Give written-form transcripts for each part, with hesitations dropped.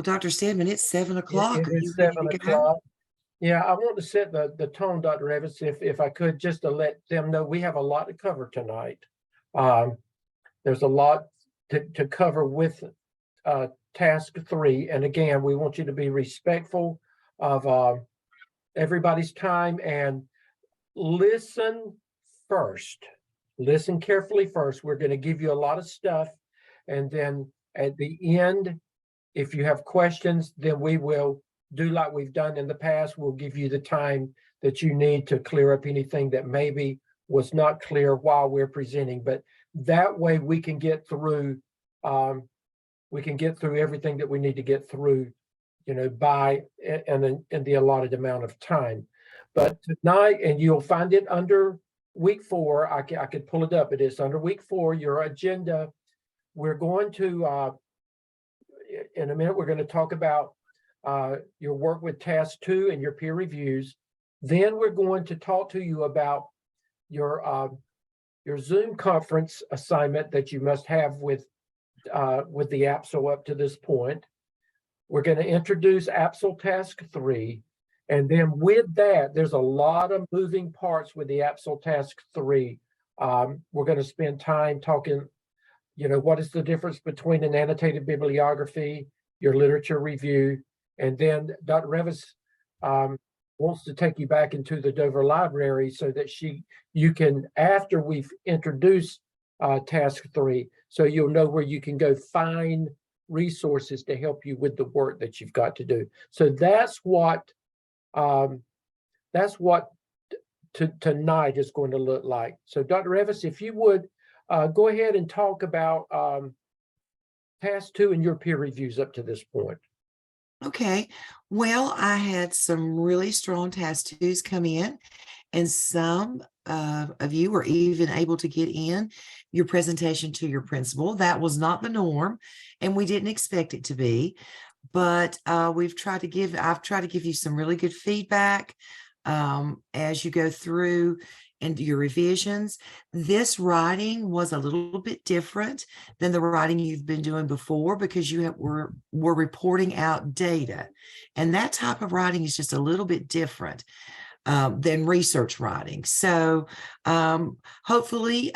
Well, Dr. Stedman, it's 7 o'clock. It Are you is ready 7 to go? o'clock. Yeah, I want to set the tone, Dr. Evans, if I could, just to let them know we have a lot to cover tonight. There's a lot to cover with task 3. And again, we want you to be respectful of everybody's time and listen first. Listen carefully first. We're going to give you a lot of stuff. And then at the end, if you have questions, then we will do like we've done in the past. We'll give you the time that you need to clear up anything that maybe was not clear while we're presenting. But that way we can get through everything that we need to get through, by in the allotted amount of time. But tonight, and you'll find it under week 4. I could pull it up. It is under week 4, your agenda. We're going to in a minute, we're going to talk about your work with task 2 and your peer reviews. Then we're going to talk to you about your Zoom conference assignment that you must have with the AAPSL up to this point. We're going to introduce AAPSL Task 3. And then with that, there's a lot of moving parts with the AAPSL Task 3. We're going to spend time talking, what is the difference between an annotated bibliography, your literature review, and then Dr. Revis wants to take you back into the Dover Library so that you can, after we've introduced Task 3, so you'll know where you can go find resources to help you with the work that you've got to do. So that's what tonight is going to look like. So Dr. Revis, if you would go ahead and talk about Task 2 and your peer reviews up to this point. Okay. Well, I had some really strong task 2s come in, and some of you were even able to get in your presentation to your principal. That was not the norm, and we didn't expect it to be, but I've tried to give you some really good feedback as you go through and your revisions. This writing was a little bit different than the writing you've been doing before, because you were reporting out data, and that type of writing is just a little bit different than research writing. So hopefully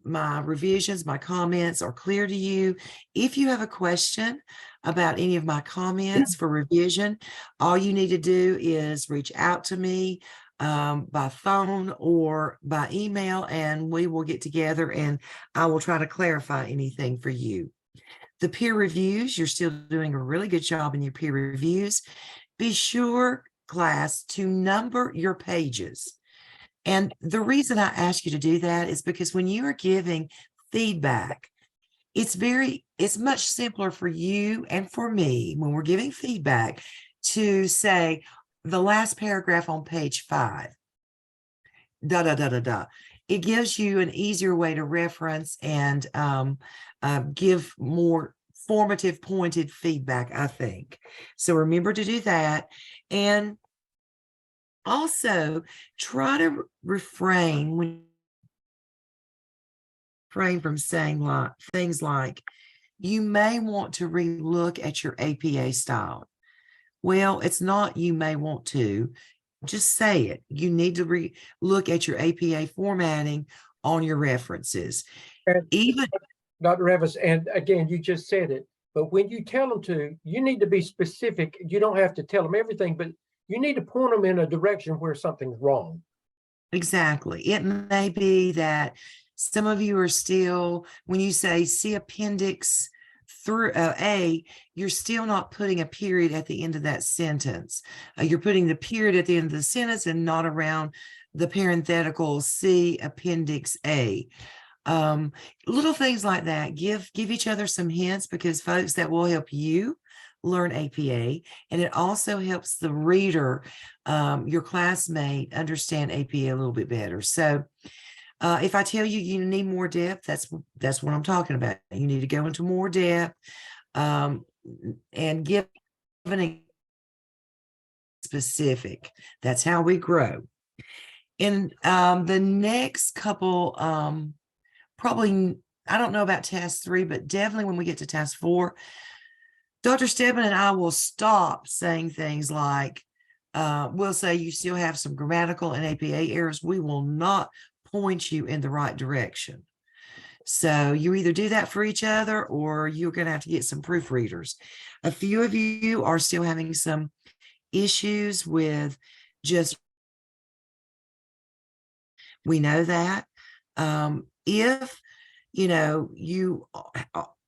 my revisions, my comments are clear to you. If you have a question about any of my comments for revision, all you need to do is reach out to me by phone or by email, and we will get together and I will try to clarify anything for you. The peer reviews, you're still doing a really good job in your peer reviews. Be sure, class, to number your pages. And the reason I ask you to do that is because when you are giving feedback, it's much simpler for you and for me when we're giving feedback to say the last paragraph on page 5, da, da, da, da, da. It gives you an easier way to reference and give more formative, pointed feedback, I think. So remember to do that. And also try to refrain from saying things like, you may want to relook at your APA style. Well, it's not you may want to, just say it. You need to look at your APA formatting on your references. And even Dr. Revis, and again, you just said it, but when you tell them to, you need to be specific. You don't have to tell them everything, but you need to point them in a direction where something's wrong. Exactly. It may be that some of you are still, when you say see appendix through A, you're still not putting a period at the end of that sentence. You're putting the period at the end of the sentence and not around the parenthetical see appendix A. Little things like that. Give each other some hints, because folks, that will help you learn APA, and it also helps the reader, your classmate, understand APA a little bit better. So if I tell you you need more depth, that's what I'm talking about. You need to go into more depth and give an specific. That's how we grow. In the next couple, probably, I don't know about task 3, but definitely when we get to task 4, Dr. Stedman and I will stop saying things like, we'll say you still have some grammatical and APA errors. We will not point you in the right direction. So you either do that for each other or you're going to have to get some proofreaders. A few of you are still having some issues with just, we know that. If, you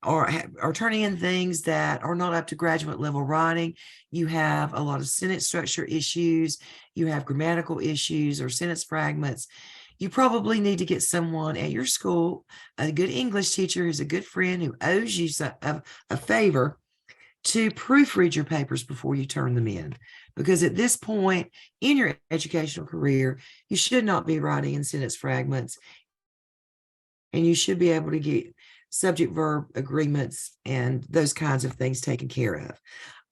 are turning in things that are not up to graduate level writing, you have a lot of sentence structure issues, you have grammatical issues or sentence fragments, you probably need to get someone at your school, a good English teacher who's a good friend who owes you a favor, to proofread your papers before you turn them in. Because at this point in your educational career, you should not be writing in sentence fragments, and you should be able to get subject verb agreements and those kinds of things taken care of.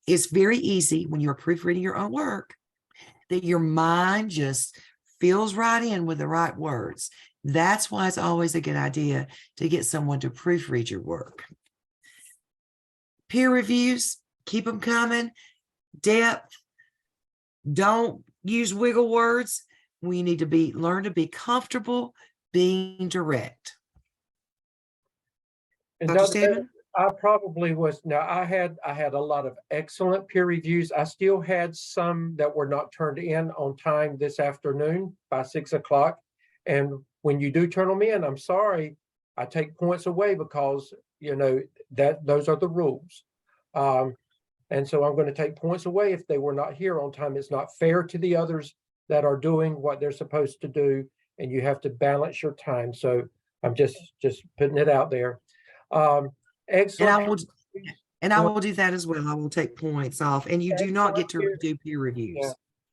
It's very easy when you're proofreading your own work that your mind just fills right in with the right words. That's why it's always a good idea to get someone to proofread your work. Peer reviews, keep them coming. Depth, don't use wiggle words. We need to learn to be comfortable being direct. And Dr. Stedman? I probably was. Now I had a lot of excellent peer reviews. I still had some that were not turned in on time this afternoon by 6 o'clock. And when you do turn them in, I'm sorry, I take points away because those are the rules. And so I'm going to take points away if they were not here on time. It's not fair to the others that are doing what they're supposed to do, and you have to balance your time. So I'm just putting it out there. Excellent. And I will do that as well. I will take points off, and you do not get to do peer reviews. Yeah.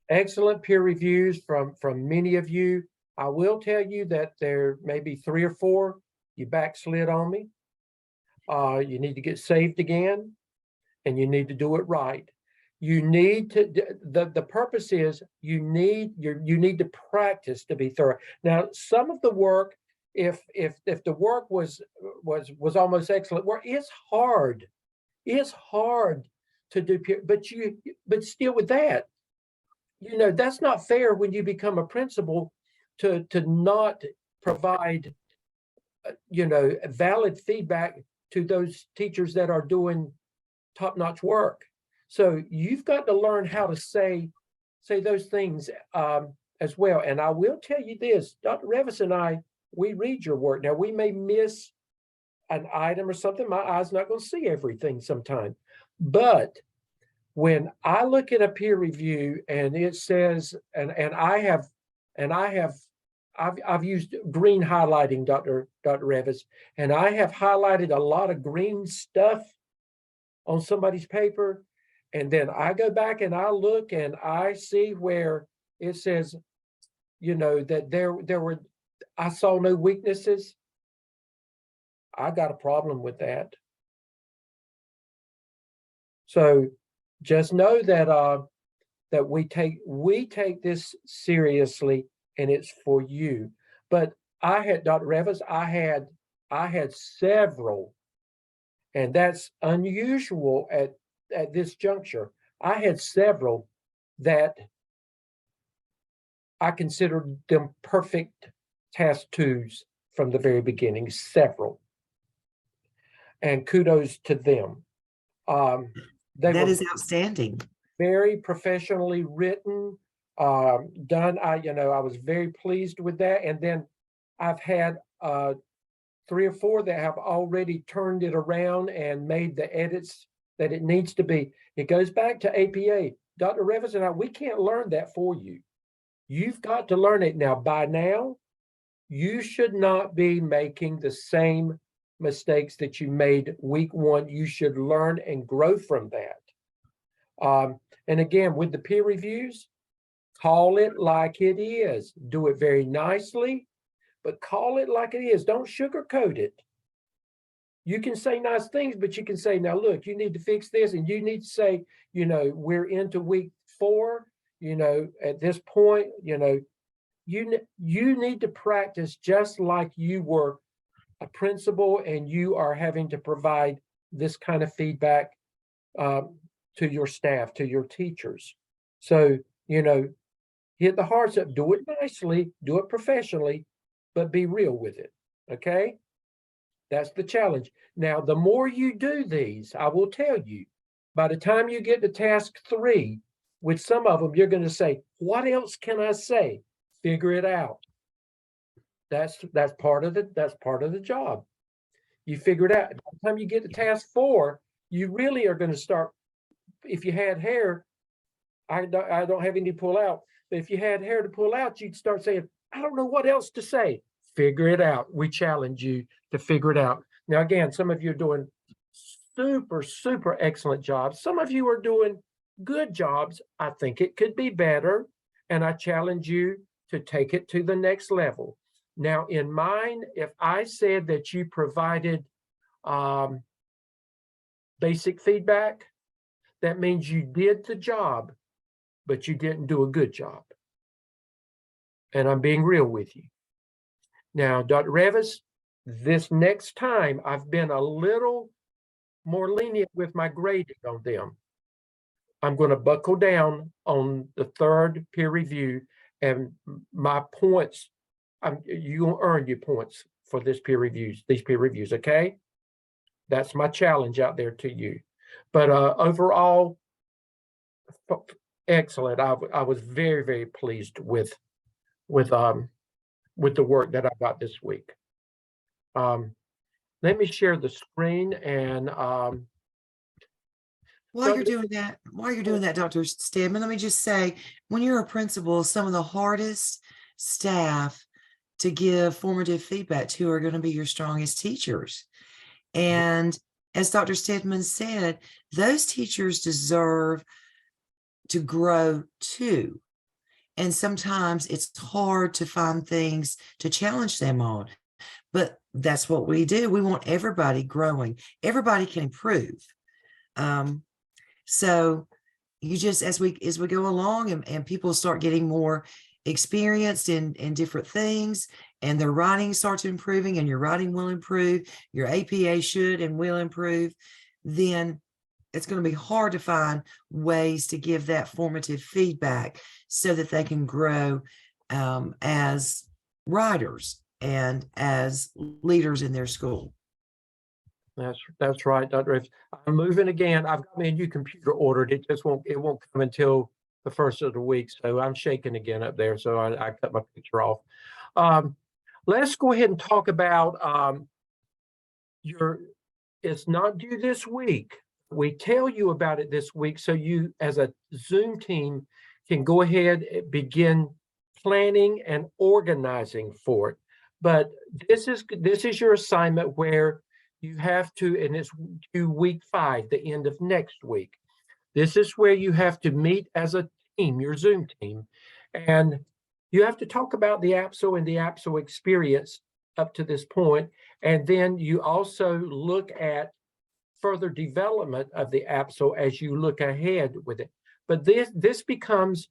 Excellent peer reviews from many of you. I will tell you that there may be 3 or 4 you backslid on me. You need to get saved again, and you need to do it right. You need to. The purpose is you need to practice to be thorough. Now, some of the work, if the work was almost excellent work, it's hard. It's hard to do peer, but still with that, that's not fair when you become a principal to not provide valid feedback to those teachers that are doing top-notch work. So you've got to learn how to say those things as well. And I will tell you this, Dr. Revis and I, we read your work. Now, we may miss an item or something. My eye's not going to see everything sometimes. But when I look at a peer review and it says, I've used green highlighting, Dr. Revis, and I have highlighted a lot of green stuff on somebody's paper. And then I go back and I look and I see where it says, that I saw no weaknesses. I got a problem with that. So just know that we take this seriously, and it's for you. But I had, Dr. Revis, I had several, and that's unusual at this juncture. I had several that I considered them perfect task 2s from the very beginning, several. And kudos to them. That is outstanding. Very professionally written, done. I was very pleased with that. And then I've had 3 or 4 that have already turned it around and made the edits that it needs to be. It goes back to APA. Dr. Revis and I, we can't learn that for you. You've got to learn it. Now, by now, you should not be making the same mistakes that you made week 1. You should learn and grow from that. And again, with the peer reviews, call it like it is. Do it very nicely, but call it like it is. Don't sugarcoat it. You can say nice things, but you can say, now look, you need to fix this, and you need to say, we're into week 4, at this point, you need to practice just like you were a principal and you are having to provide this kind of feedback to your staff, to your teachers. So, hit the hearts up, do it nicely, do it professionally, but be real with it. Okay. That's the challenge. Now, the more you do these, I will tell you, by the time you get to task 3, with some of them, you're going to say, what else can I say? Figure it out. That's part of the job. You figure it out. By the time you get to task 4, you really are going to start. If you had hair, I don't have any to pull out, but if you had hair to pull out, you'd start saying, I don't know what else to say. Figure it out. We challenge you to figure it out. Now, again, some of you are doing super, super excellent jobs. Some of you are doing good jobs. I think it could be better, and I challenge you to take it to the next level. Now, in mine, if I said that you provided basic feedback, that means you did the job, but you didn't do a good job. And I'm being real with you. Now, Dr. Revis, this next time I've been a little more lenient with my grading on them. I'm going to buckle down on the 3rd peer review, and my points, you'll earn your points for these peer reviews, okay? That's my challenge out there to you. But overall, excellent. I was very, very pleased with the work that I got this week. Let me share the screen, and while you're doing that, Dr. Stedman, let me just say, when you're a principal, some of the hardest staff to give formative feedback to are going to be your strongest teachers. And as Dr. Stedman said, those teachers deserve to grow too. And sometimes it's hard to find things to challenge them on, but that's what we do. We want everybody growing. Everybody can improve. So you just, as we go along and people start getting more experienced in different things, and their writing starts improving, and your writing will improve, your APA should and will improve, then it's going to be hard to find ways to give that formative feedback so that they can grow as writers and as leaders in their school. That's right, Dr. Revis. I'm moving again. I've got my new computer ordered. It won't come until the 1st of the week. So I'm shaking again up there. So I cut my picture off. Let's go ahead and talk about it's not due this week. We tell you about it this week so you, as a Zoom team, can go ahead and begin planning and organizing for it. But this is your assignment where you have to, and it's due week 5, the end of next week. This is where you have to meet as a team, your Zoom team, and you have to talk about the AAPSL and the AAPSL experience up to this point. And then you also look at further development of the AAPSL as you look ahead with it. But this becomes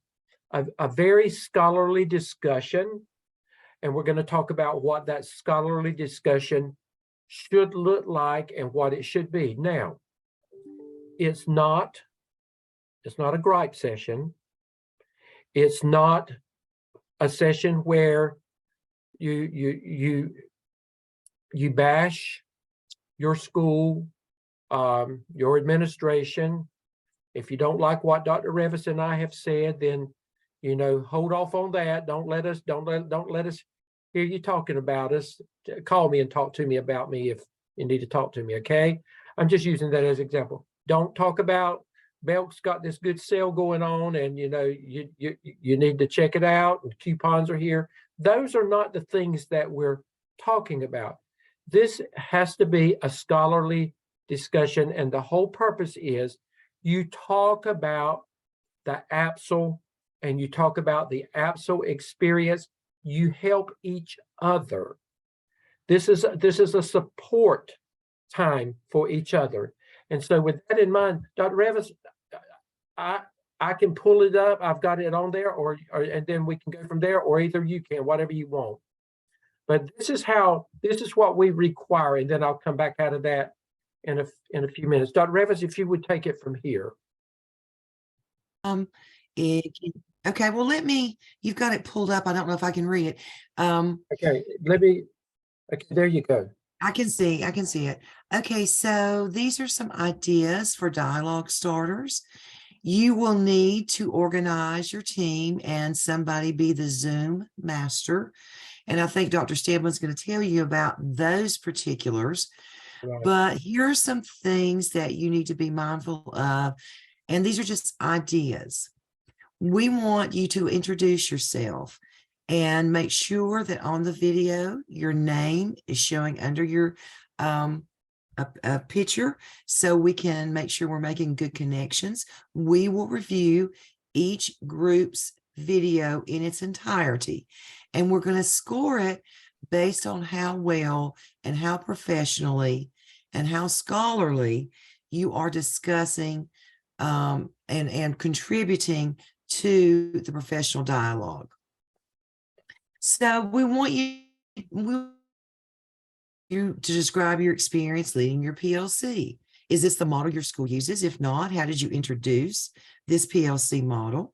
a very scholarly discussion, and we're going to talk about what that scholarly discussion should look like and what it should be. Now, it's not a gripe session. It's not a session where you bash your school, your administration. If you don't like what Dr. Revis and I have said, then hold off on that. Don't let us hear you talking about us. Call me and talk to me about me if you need to talk to me. Okay, I'm just using that as an example. Don't talk about Belk's got this good sale going on, and you need to check it out, and coupons are here. Those are not the things that we're talking about. This has to be a scholarly discussion, and the whole purpose is you talk about the AAPSL and you talk about the AAPSL experience. You help each other. This is a support time for each other. And so with that in mind, Dr. Revis, I can pull it up. I've got it on there, or and then we can go from there, or either you can, whatever you want. But this is what we require, and then I'll come back out of that in a few minutes. Dr. Revis, if you would take it from here. Okay, well, you've got it pulled up. I don't know if I can read it. Okay, there you go. I can see it. Okay, so these are some ideas for dialogue starters. You will need to organize your team and somebody be the Zoom master. And I think Dr. Stedman's going to tell you about those particulars. Right. But here are some things that you need to be mindful of. And these are just ideas. We want you to introduce yourself and make sure that on the video, your name is showing under your a picture, so we can make sure we're making good connections. We will review each group's video in its entirety, and we're going to score it based on how well and how professionally and how scholarly you are discussing and contributing to the professional dialogue. So we want you to describe your experience leading your PLC. Is this the model your school uses? If not, how did you introduce this PLC model?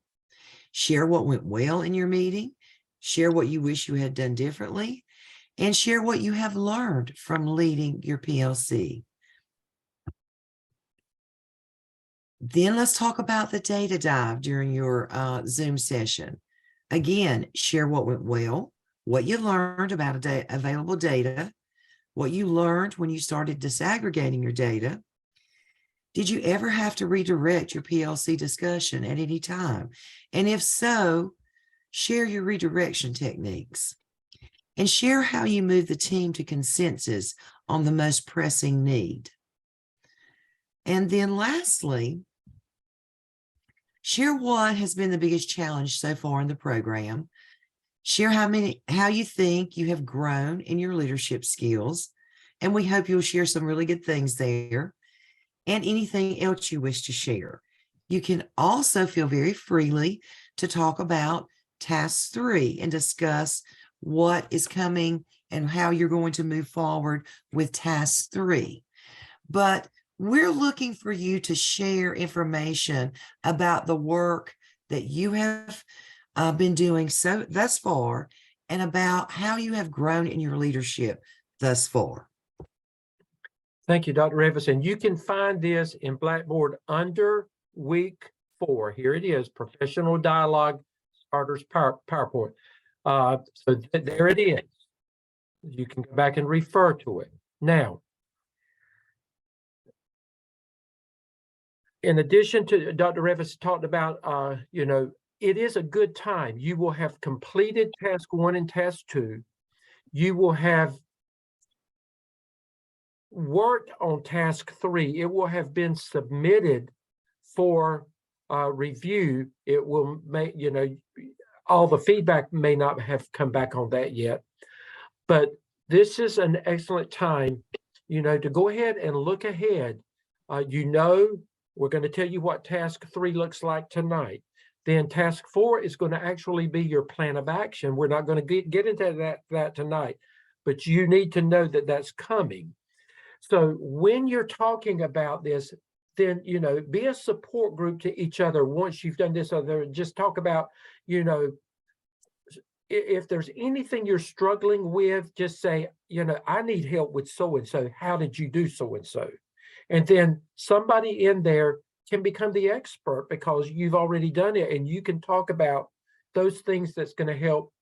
Share what went well in your meeting. Share what you wish you had done differently. And share what you have learned from leading your PLC. Then let's talk about the data dive during your Zoom session. Again, share what went well, what you learned about available data, what you learned when you started disaggregating your data. Did you ever have to redirect your PLC discussion at any time? And if so, share your redirection techniques. And share how you move the team to consensus on the most pressing need. And then lastly, share what has been the biggest challenge so far in the program. Share how you think you have grown in your leadership skills. And we hope you'll share some really good things there. And anything else you wish to share. You can also feel very freely to talk about task 3 and discuss what is coming and how you're going to move forward with task 3. But we're looking for you to share information about the work that you have been doing thus far, and about how you have grown in your leadership thus far. Thank you, Dr. Revis. And you can find this in Blackboard under week 4. Here it is, Professional Dialogue Starters PowerPoint. So there it is. You can go back and refer to it. Now, in addition to Dr. Revis talked about, it is a good time. You will have completed task 1 and task 2. You will have worked on task 3. It will have been submitted for review. It will make, all the feedback may not have come back on that yet, but this is an excellent time, to go ahead and look ahead. We're going to tell you what task 3 looks like tonight. Then task 4 is going to actually be your plan of action. We're not going to get into that tonight, but you need to know that that's coming. So when you're talking about this, then, be a support group to each other. Once you've done this other, just talk about, if there's anything you're struggling with, just say, I need help with so-and-so. How did you do so-and-so? And then somebody in there can become the expert because you've already done it, and you can talk about those things that's going to help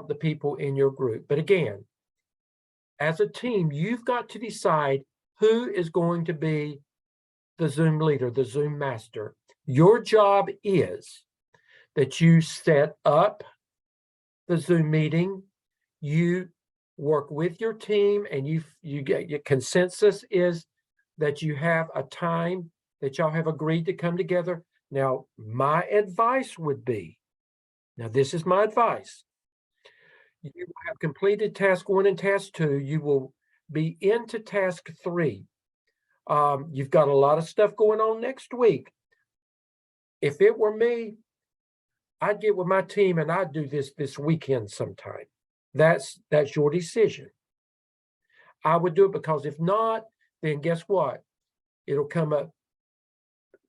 the people in your group. But again, as a team, you've got to decide who is going to be the Zoom leader, the Zoom master. Your job is that you set up the Zoom meeting, you work with your team, and you get your consensus is that you have a time that y'all have agreed to come together. Now, my advice would be, this is my advice. You will have completed task 1 and task 2. You will be into task 3. You've got a lot of stuff going on next week. If it were me, I'd get with my team and I'd do this weekend sometime. That's your decision. I would do it because if not, then guess what? It'll come up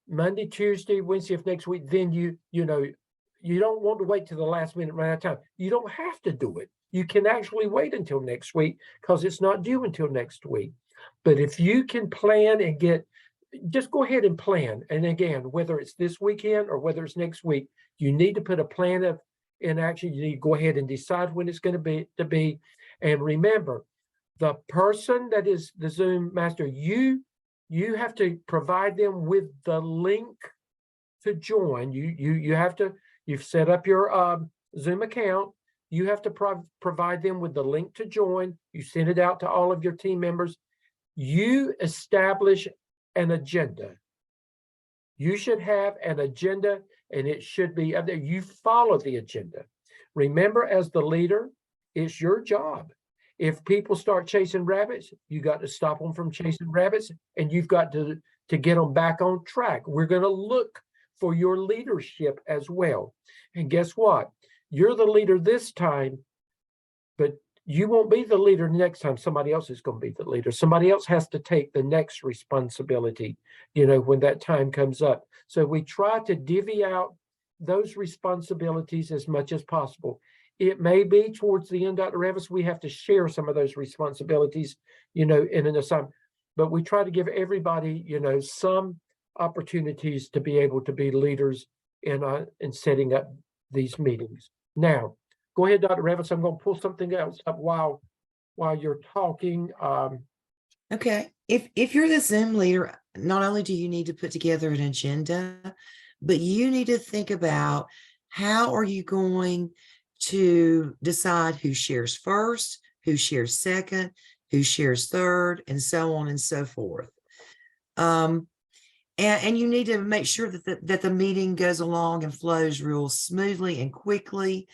Monday, Tuesday, Wednesday of next week. Then you don't want to wait to the last minute, run out of time. You don't have to do it. You can actually wait until next week because it's not due until next week. But if you can plan and just go ahead and plan. And again, whether it's this weekend or whether it's next week, you need to put a plan in action. You need to go ahead and decide when it's going to be. And remember, the person that is the Zoom master, you have to provide them with the link to join. You've set up your Zoom account. You have to provide them with the link to join. You send it out to all of your team members. You establish an agenda. You should have an agenda, and it should be up there. You follow the agenda. Remember, as the leader, it's your job. If people start chasing rabbits, you got to stop them from chasing rabbits, and you've got to get them back on track. We're going to look for your leadership as well. And guess what? You're the leader this time, but you won't be the leader next time. Somebody else is going to be the leader. Somebody else has to take the next responsibility, when that time comes up. So we try to divvy out those responsibilities as much as possible. It may be towards the end, Dr. Revis, we have to share some of those responsibilities, in an assignment. But we try to give everybody, some opportunities to be able to be leaders in setting up these meetings. Now, go ahead, Dr. Revis. I'm going to pull something else up while you're talking. Okay. If you're the Zoom leader, not only do you need to put together an agenda, but you need to think about how are you going to decide who shares first, who shares second, who shares third, and so on and so forth. And you need to make sure that the meeting goes along and flows real smoothly and quickly.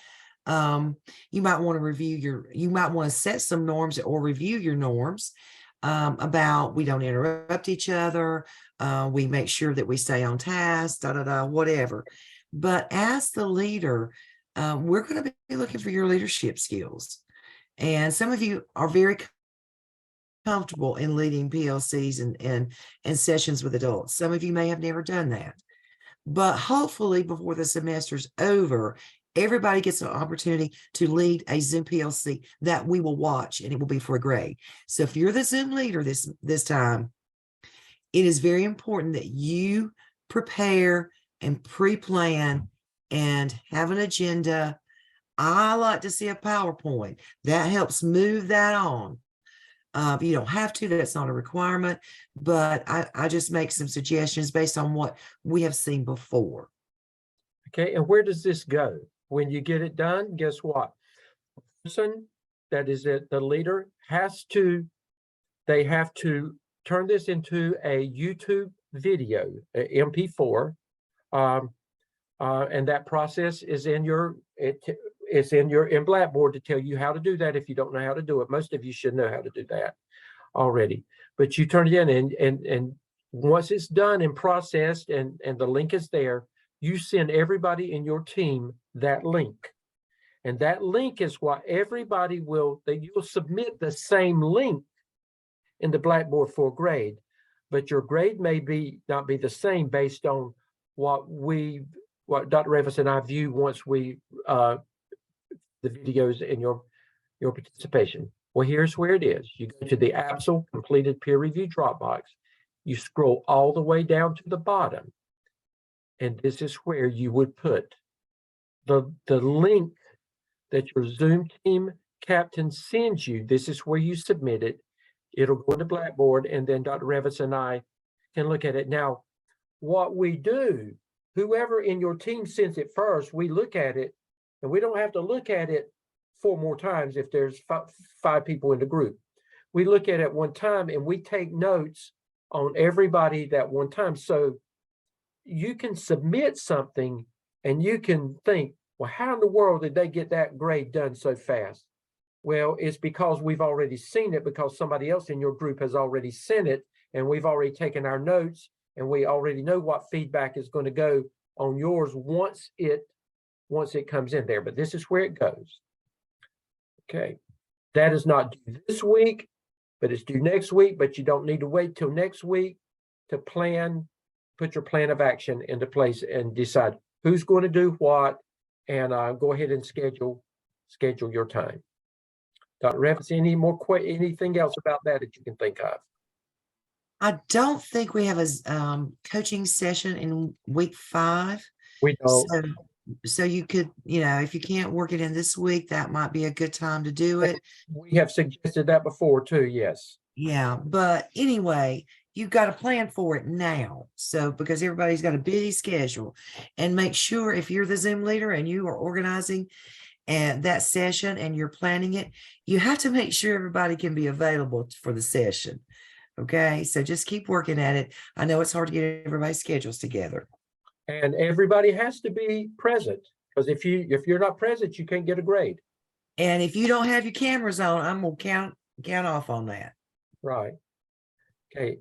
You might want to set some norms or review your norms about we don't interrupt each other. We make sure that we stay on task, whatever. But as the leader, we're going to be looking for your leadership skills. And some of you are very comfortable in leading PLCs and sessions with adults. Some of you may have never done that. But hopefully before the semester's over, everybody gets an opportunity to lead a Zoom PLC that we will watch, and it will be for a grade. So if you're the Zoom leader this time, it is very important that you prepare and pre-plan and have an agenda. I like to see a PowerPoint. That helps move that on. You don't have to, that's not a requirement, but I just make some suggestions based on what we have seen before. Okay, and where does this go? When you get it done, guess what? The person that is the leader they have to turn this into a YouTube video, a MP4, and that process is in in Blackboard to tell you how to do that. If you don't know how to do it, most of you should know how to do that already. But you turn it in, and once it's done and processed, and the link is there, you send everybody in your team that link. And that link is what everybody you'll submit the same link in the Blackboard for grade, but your grade may not be the same based on what Dr. Revis and I view once we the videos in your participation. Well, here's where it is. You go to the AAPSL completed peer review Dropbox. You scroll all the way down to the bottom, and this is where you would put the link that your Zoom team captain sends you. This is where you submit it. It'll go into Blackboard, and then Dr. Revis and I can look at it. Now, what we do, whoever in your team sends it first, we look at it, and we don't have to look at it 4 more times if there's 5 people in the group. We look at it one time, and we take notes on everybody that one time. So you can submit something, and you can think, well, how in the world did they get that grade done so fast? Well, it's because we've already seen it, because somebody else in your group has already sent it, and we've already taken our notes, and we already know what feedback is going to go on yours once it comes in there. But this is where it goes. Okay, that is not due this week. but it's due next week, but you don't need to wait till next week to put your plan of action into place and decide who's going to do what, and go ahead and schedule your time. Dr. Revis, anything else about that you can think of? I don't think we have a coaching session in week 5. We don't. So you could, if you can't work it in this week, that might be a good time to do it. We have suggested that before too, yes. Yeah, but anyway, you've got to plan for it now. So because everybody's got a busy schedule, and make sure if you're the Zoom leader and you are organizing and that session and you're planning it, you have to make sure everybody can be available for the session. Okay, so just keep working at it. I know it's hard to get everybody's schedules together. And everybody has to be present, because if you're not present, you can't get a grade. And if you don't have your cameras on, I'm gonna count off on that. Right. Okay.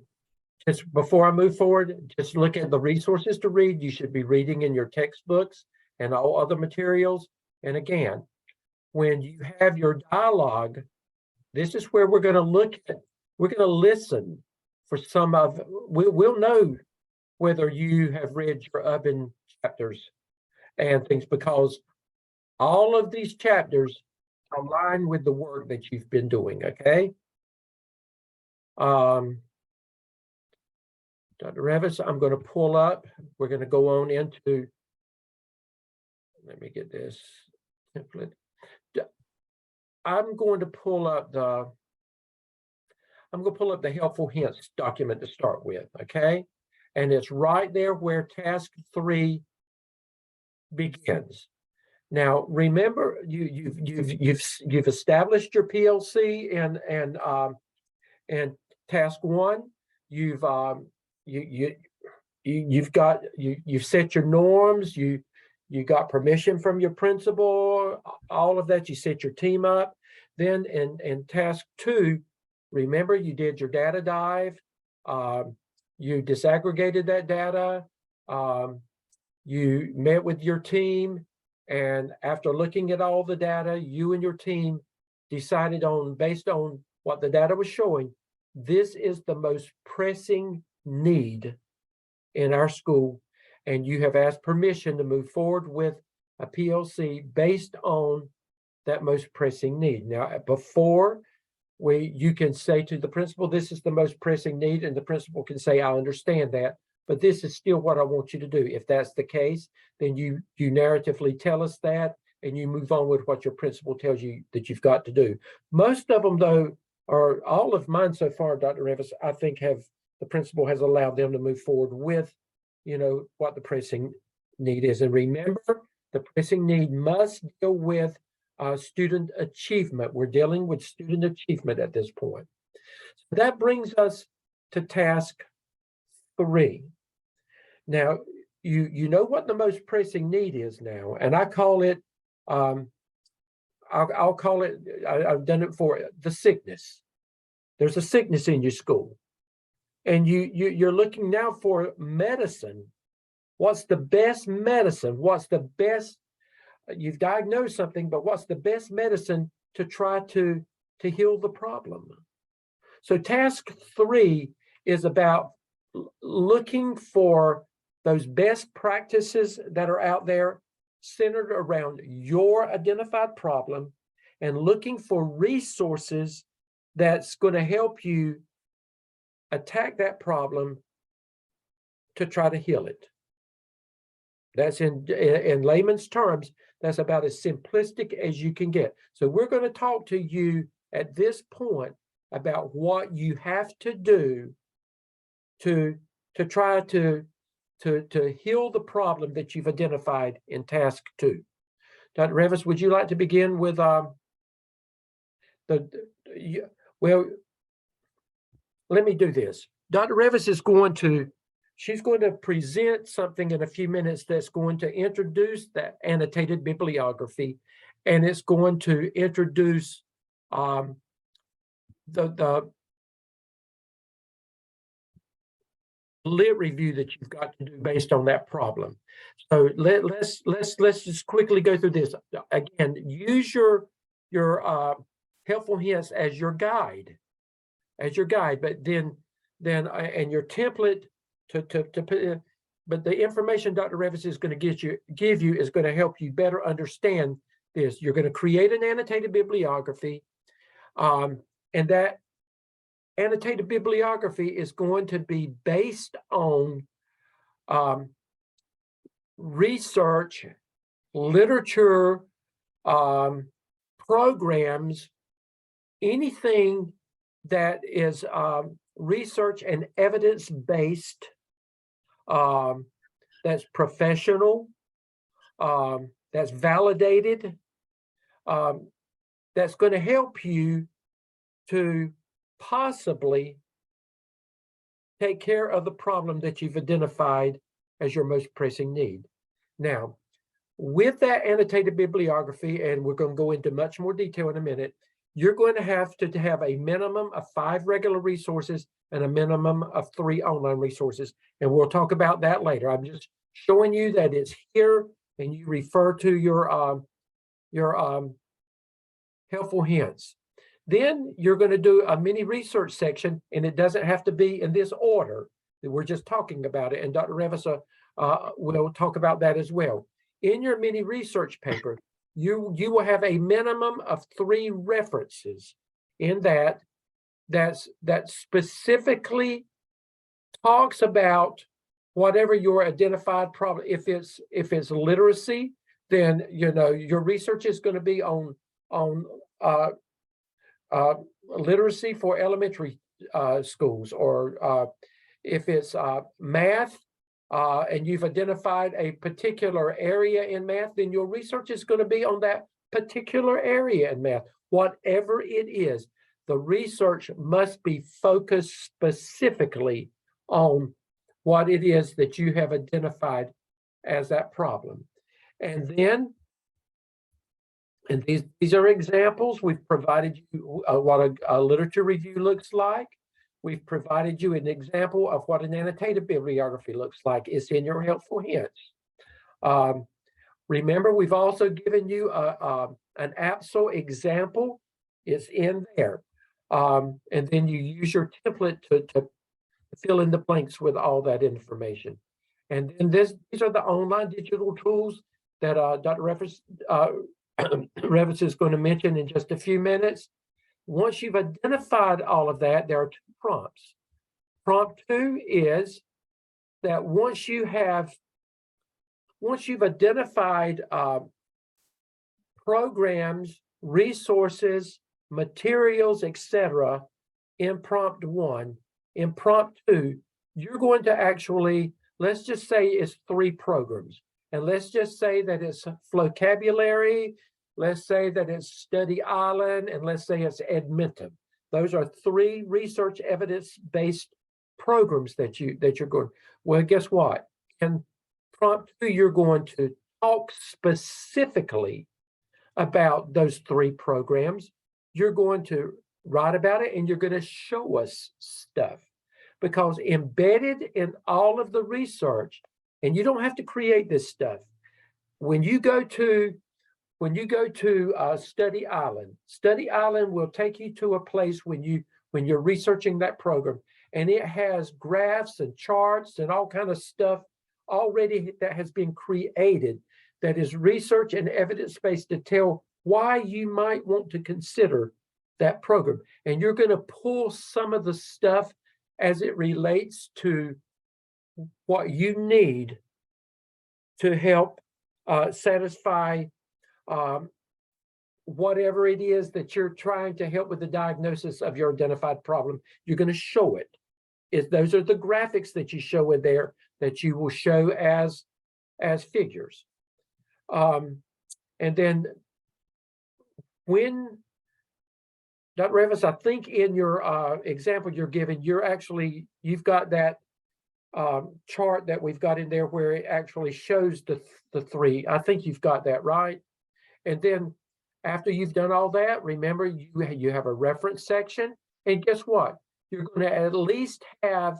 Just before I move forward, just look at the resources to read. You should be reading in your textbooks and all other materials. And again, when you have your dialogue, this is where we're going to listen for we'll know whether you have read your UBIN chapters and things, because all of these chapters align with the work that you've been doing, okay? Dr. Revis, I'm going to pull up. We're going to go on into, let me get this template. I'm going to pull up the helpful hints document to start with, okay? And it's right there where task 3 begins. Now, remember, you've established your PLC and task 1. You've set your norms. You got permission from your principal. All of that. You set your team up. Then in task 2, remember, you did your data dive. You disaggregated that data. You met with your team, and after looking at all the data, you and your team decided based on what the data was showing, this is the most pressing need in our school, and you have asked permission to move forward with a PLC based on that most pressing need. Now, before you can say to the principal, this is the most pressing need, and the principal can say, I understand that, but this is still what I want you to do. If that's the case, then you narratively tell us that, and you move on with what your principal tells you that you've got to do. Most of them, though, or all of mine so far, Dr. Revis, I think the principal has allowed them to move forward with, what the pressing need is. And remember, the pressing need must deal with student achievement. We're dealing with student achievement at this point. So that brings us to task 3. Now, you know what the most pressing need is now, and I call it, I'll call it, I've done it for the sickness. There's a sickness in your school, and you're looking now for medicine. What's the best medicine? What's the best? You've diagnosed something, but what's the best medicine to try to heal the problem? So task 3 is about looking for those best practices that are out there centered around your identified problem, and looking for resources that's going to help you attack that problem to try to heal it. That's in layman's terms, that's about as simplistic as you can get. So we're going to talk to you at this point about what you have to do to try to heal the problem that you've identified in task 2. Dr. Revis, would you like to begin with well, let me do this. Dr. Revis is she's going to present something in a few minutes that's going to introduce that annotated bibliography, and it's going to introduce the lit review that you've got to do based on that problem. So let's just quickly go through this. Again, use your helpful hints as your guide. as your guide, but then and your template to put in. But the information Dr. Revis is going to give you is going to help you better understand this. You're going to create an annotated bibliography, and that annotated bibliography is going to be based on research, literature, programs, anything that is research and evidence-based, that's professional, that's validated, that's going to help you to possibly take care of the problem that you've identified as your most pressing need. Now, with that annotated bibliography, and we're going to go into much more detail in a minute, you're going to have a minimum of 5 regular resources and a minimum of 3 online resources. And we'll talk about that later. I'm just showing you that it's here, and you refer to your helpful hints. Then you're going to do a mini research section, and it doesn't have to be in this order. We're just talking about it, and Dr. Revis will talk about that as well. In your mini research paper, you will have a minimum of 3 references in that specifically talks about whatever your identified problem. If it's literacy, then your research is going to be on literacy for elementary schools, or if it's math, and you've identified a particular area in math, then your research is going to be on that particular area in math. Whatever it is, the research must be focused specifically on what it is that you have identified as that problem. And then, and these are examples. We've provided you what a literature review looks like. We've provided you an example of what an annotated bibliography looks like. It's in your helpful hints. Remember, we've also given you an AAPSL example. It's in there. And then you use your template to fill in the blanks with all that information. And then these are the online digital tools that Dr. Revis is going to mention in just a few minutes. Once you've identified all of that, there are 2 prompts. Prompt 2 is that once you've identified programs, resources, materials, etc., in prompt 1, in prompt 2, you're going to actually, let's just say it's 3 programs. And let's just say that it's vocabulary, let's say that it's Study Island, and let's say it's Edmentum. Those are 3 research evidence-based programs that you're going. Well, guess what? In prompt 2, you're going to talk specifically about those 3 programs. You're going to write about it, and you're going to show us stuff, because embedded in all of the research, and you don't have to create this stuff. When you go to Study Island will take you to a place when you're researching that program, and it has graphs and charts and all kind of stuff already that has been created that is research and evidence-based to tell why you might want to consider that program. And you're going to pull some of the stuff as it relates to what you need to help satisfy whatever it is that you're trying to help with the diagnosis of your identified problem. You're going to show it. Those are the graphics that you show in there that you will show as figures. And then when Dr. Revis, I think in your example you're giving, you've got that chart that we've got in there where it actually shows the 3. I think you've got that right. And then after you've done all that, remember you have a reference section, and guess what? You're going to at least have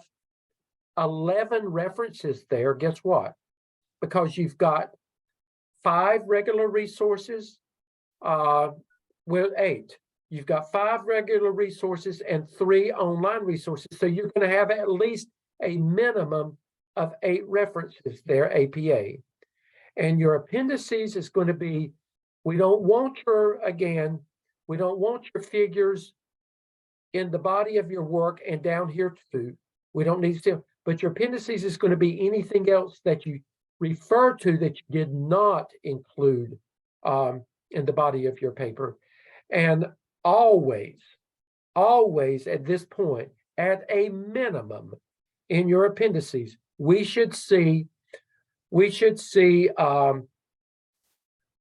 11 references there. Guess what? Because you've got 5 regular resources, well, 8. you've got 5 regular resources and 3 online resources. So you're going to have at least a minimum of 8 references there, APA. And your appendices is going to be, we don't want your figures in the body of your work and down here too. We don't need to, but your appendices is going to be anything else that you refer to that you did not include in the body of your paper. And always at this point, at a minimum in your appendices, we should see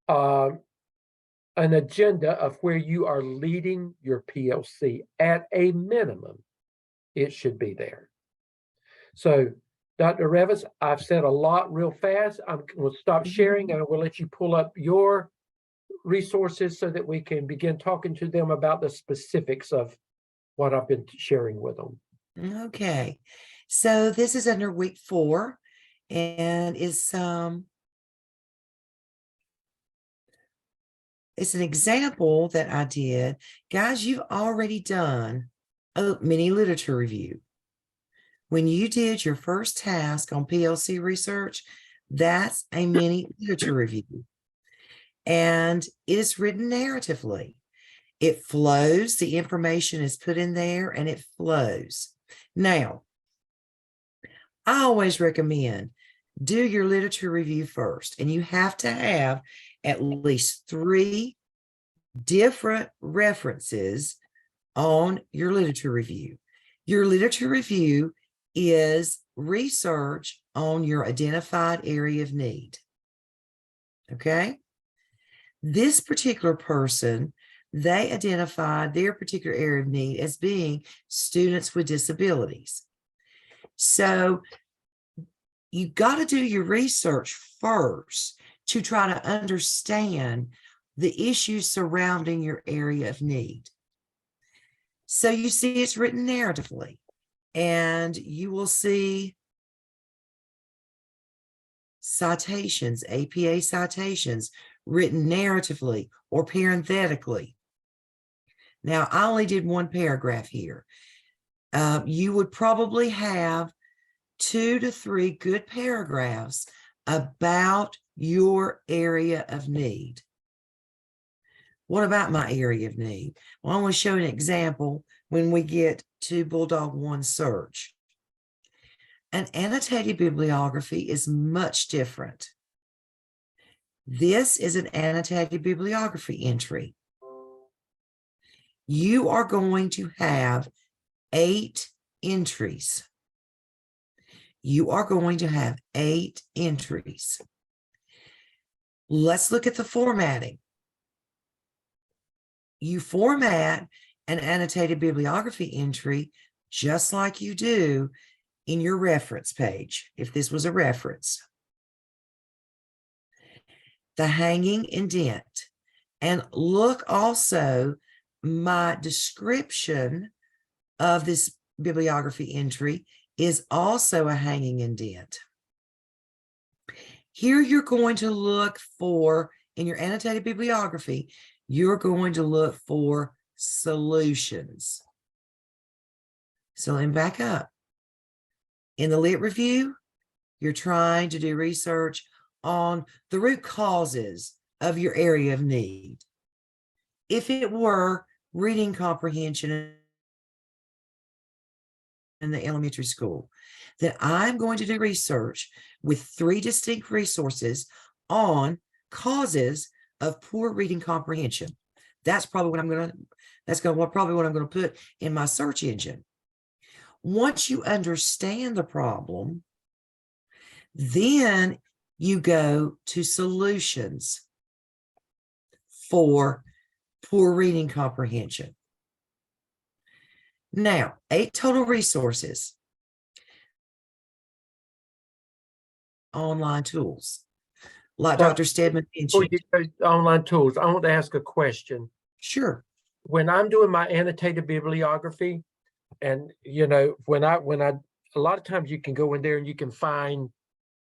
an agenda of where you are leading your PLC. At a minimum, it should be there. So, Dr. Revis, I've said a lot real fast. I'm going to stop sharing and I will let you pull up your resources so that we can begin talking to them about the specifics of what I've been sharing with them. Okay. So this is under week 4 and is it's an example that I did. Guys, you've already done a mini literature review. When you did your first task on PLC research, that's a mini literature review. And it is written narratively. It flows, the information is put in there and it flows. Now, I always recommend do your literature review first, and you have to have at least 3 different references on your literature review. Your literature review is research on your identified area of need. Okay? This particular person, they identified their particular area of need as being students with disabilities. So you got to do your research first to try to understand the issues surrounding your area of need. So you see it's written narratively, and you will see citations, APA citations, written narratively or parenthetically. Now, I only did 1 paragraph here. You would probably have 2 to 3 good paragraphs about your area of need. What about my area of need? Well, I want to show an example when we get to Bulldog 1 search. An annotated bibliography is much different. This is an annotated bibliography entry. You are going to have 8 entries. You are going to have 8 entries. Let's look at the formatting. You format an annotated bibliography entry just like you do in your reference page, if this was a reference. The hanging indent. And look also, my description of this bibliography entry is also a hanging indent. Here you're going to look for, in your annotated bibliography, you're going to look for solutions. So let me back up. In the lit review, you're trying to do research on the root causes of your area of need. If it were reading comprehension in the elementary school, then I'm going to do research with 3 distinct resources on causes of poor reading comprehension. That's probably what I'm going to put in my search engine. Once you understand the problem, then you go to solutions for poor reading comprehension. Now, 8 total resources. Online tools, like Dr. Stedman mentioned. Online tools, I want to ask a question. Sure. When I'm doing my annotated bibliography, and you know, when I a lot of times you can go in there and you can find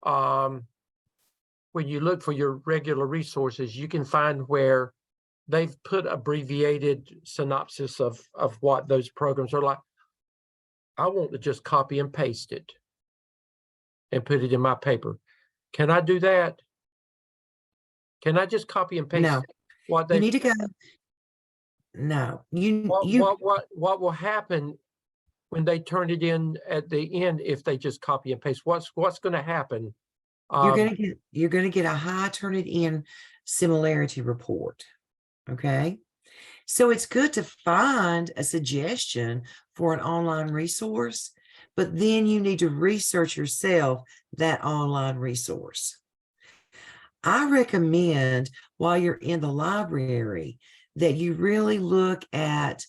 when you look for your regular resources, you can find where they've put abbreviated synopsis of what those programs are like. I want to just copy and paste it and put it in my paper. Can I do that? Can I just copy and paste No, what you they need to go. No, what will happen when they turn it in at the end if they just copy and paste? What's going to happen? You're gonna get a high turn it in similarity report. Okay. So it's good to find a suggestion for an online resource, but then you need to research yourself that online resource. I recommend while you're in the library that you really look at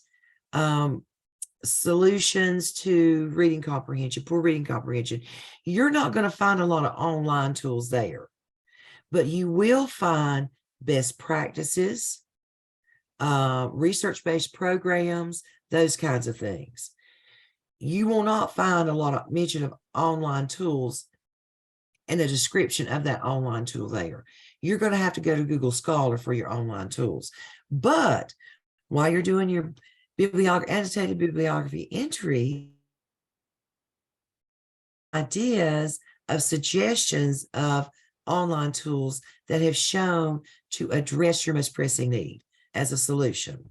solutions to reading comprehension, poor reading comprehension. You're not going to find a lot of online tools there, but you will find best practices, research-based programs, those kinds of things. You will not find a lot of mention of online tools and a description of that online tool there. You're going to have to go to Google Scholar for your online tools. But while you're doing your annotated bibliography entry, ideas of suggestions of online tools that have shown to address your most pressing need as a solution.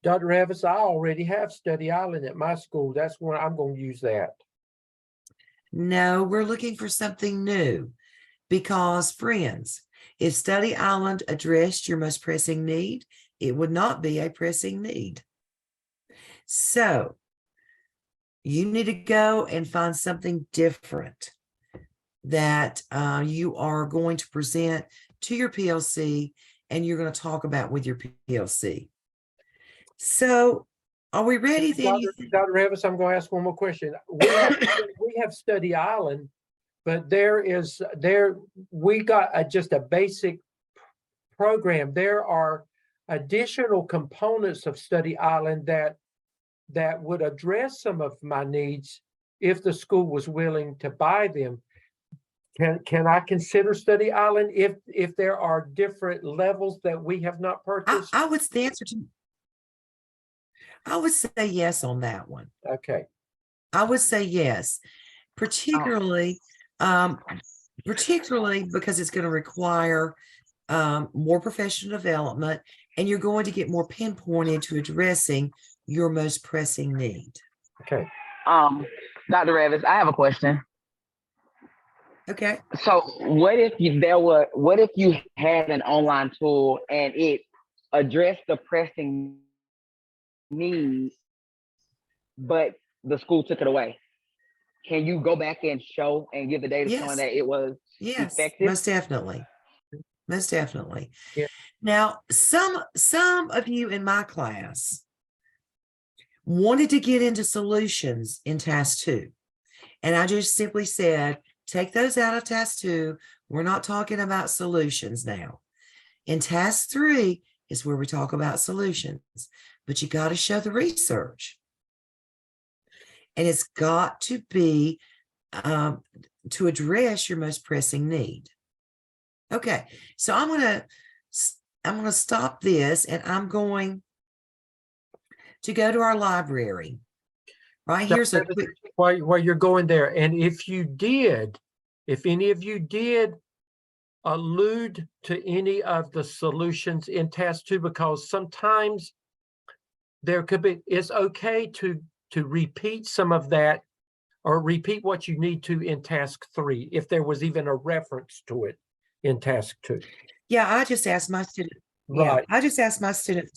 Dr. Evans, I already have Study Island at my school. That's when I'm going to use that. No, we're looking for something new because, friends, if Study Island addressed your most pressing need, it would not be a pressing need. So you need to go and find something different that you are going to present to your PLC and you're going to talk about with your PLC. So are we ready then? Dr. Evans, I'm going to ask one more question. We have Study Island, but we got just a basic program. There are additional components of Study Island that would address some of my needs if the school was willing to buy them. Can I consider Study Island if there are different levels that we have not purchased? I would the answer to I would say yes on that one. Okay. I would say yes, particularly because it's going to require more professional development, and you're going to get more pinpointed to addressing your most pressing need. Okay. Dr. Evans, I have a question. Okay. So what if you had an online tool and it addressed the pressing needs, but the school took it away? Can you go back and show and give the data showing that it was effective? Most definitely. Most definitely. Yeah. Now, some of you in my class wanted to get into solutions in task 2. And I just simply said, take those out of task 2. We're not talking about solutions now. In task 3 is where we talk about solutions, but you got to show the research. And it's got to be to address your most pressing need. Okay, so I'm going to stop this, and I'm going to go to our library. Right, here's a quick. While you're going there, and if any of you did allude to any of the solutions in task 2, because sometimes there could be, it's okay to repeat some of that or repeat what you need to in task 3 if there was even a reference to it in task 2. Yeah, I just asked my student. Right. Yeah, I just asked my student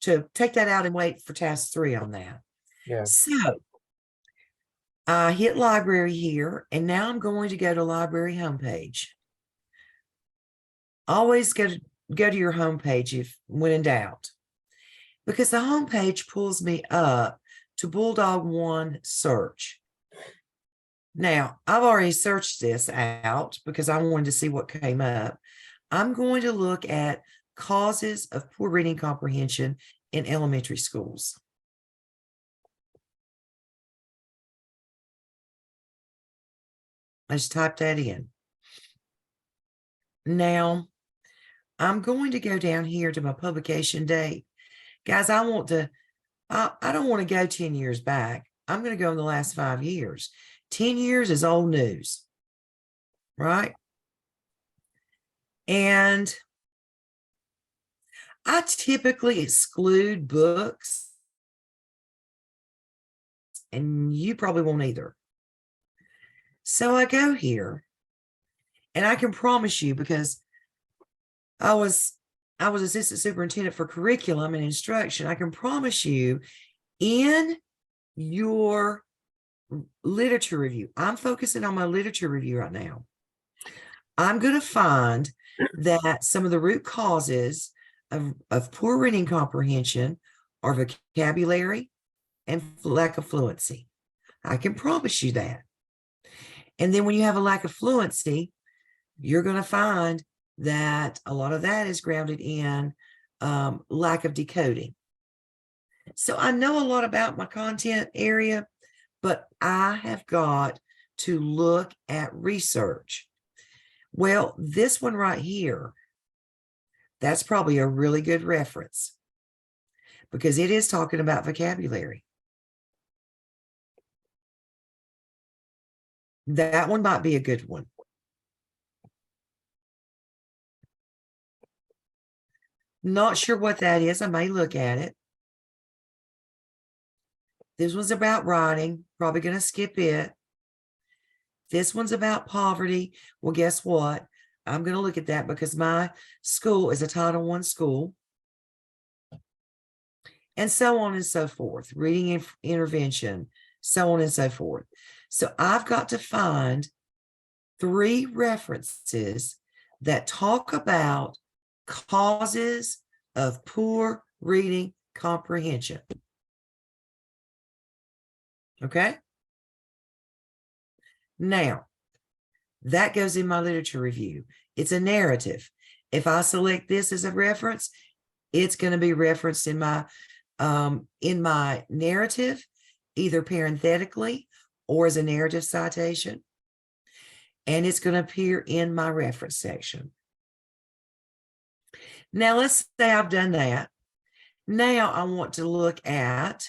to take that out and wait for task 3 on that. Yeah. So I hit library here, and now I'm going to go to library homepage. Always go to your homepage when in doubt, because the homepage pulls me up to Bulldog 1 search. Now, I've already searched this out because I wanted to see what came up. I'm going to look at causes of poor reading comprehension in elementary schools. I just typed that in. Now, I'm going to go down here to my publication date. Guys, I don't want to go 10 years back. I'm going to go in the last 5 years. 10 years is old news, right? And I typically exclude books, and you probably won't either. So I go here, and I can promise you, because I was assistant superintendent for curriculum and instruction, I can promise you in your literature review, I'm focusing on my literature review right now. I'm going to find that some of the root causes of poor reading comprehension are vocabulary and lack of fluency. I can promise you that. And then when you have a lack of fluency, you're going to find that a lot of that is grounded in lack of decoding. So I know a lot about my content area, but I have got to look at research. Well, this one right here, that's probably a really good reference because it is talking about vocabulary. That one might be a good one. Not sure what that is. I may look at it. This one's about writing. Probably going to skip it. This one's about poverty. Well, guess what? I'm going to look at that because my school is a Title I school. And so on and so forth. Reading intervention, so on and so forth. So I've got to find 3 references that talk about causes of poor reading comprehension. Okay? Now, that goes in my literature review. It's a narrative. If I select this as a reference, it's going to be referenced in my narrative, either parenthetically or as a narrative citation. And it's going to appear in my reference section. Now, let's say I've done that. Now I want to look at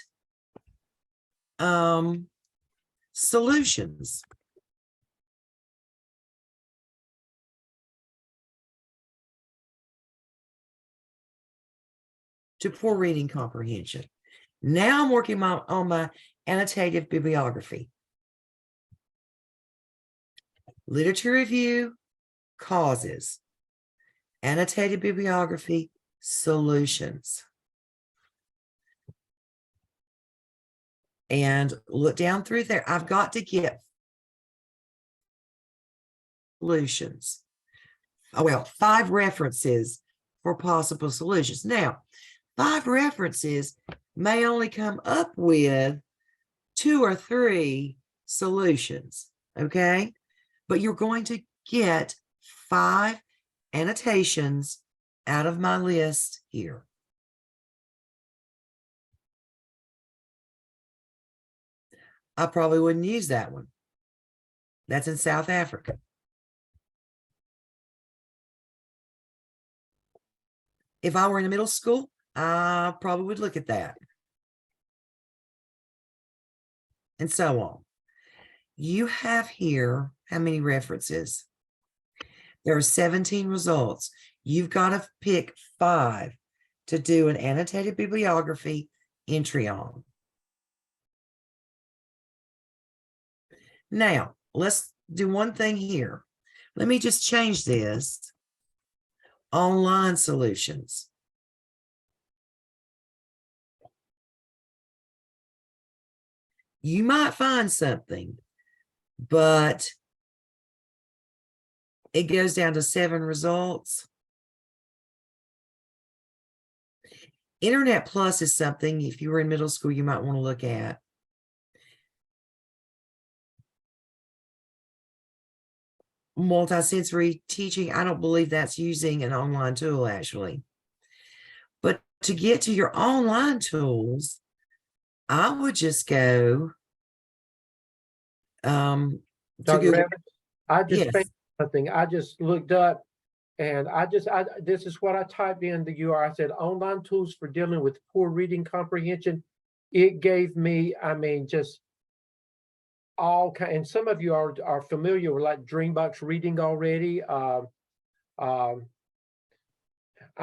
solutions. To poor reading comprehension. Now I'm working on my annotated bibliography. Literature review, causes. Annotated bibliography, solutions. And look down through there. I've got to get solutions. Oh, well, 5 references for possible solutions. Now, 5 references may only come up with 2 or 3 solutions, okay? But you're going to get 5 annotations out of my list here. I probably wouldn't use that one. That's in South Africa. If I were in a middle school, I probably would look at that. And so on. You have here, how many references? There are 17 results. You've got to pick 5 to do an annotated bibliography entry on. Now, let's do one thing here. Let me just change this. Online solutions. You might find something, but it goes down to 7 results. Internet Plus is something, if you were in middle school, you might want to look at. Multisensory teaching, I don't believe that's using an online tool, actually. But to get to your online tools, I would just go Dr. Evans, I just found something. I just looked up And this is what I typed in the URL. I said, online tools for dealing with poor reading comprehension. It gave me, I mean, just all kind, and some of you are familiar with like Dreambox reading already. I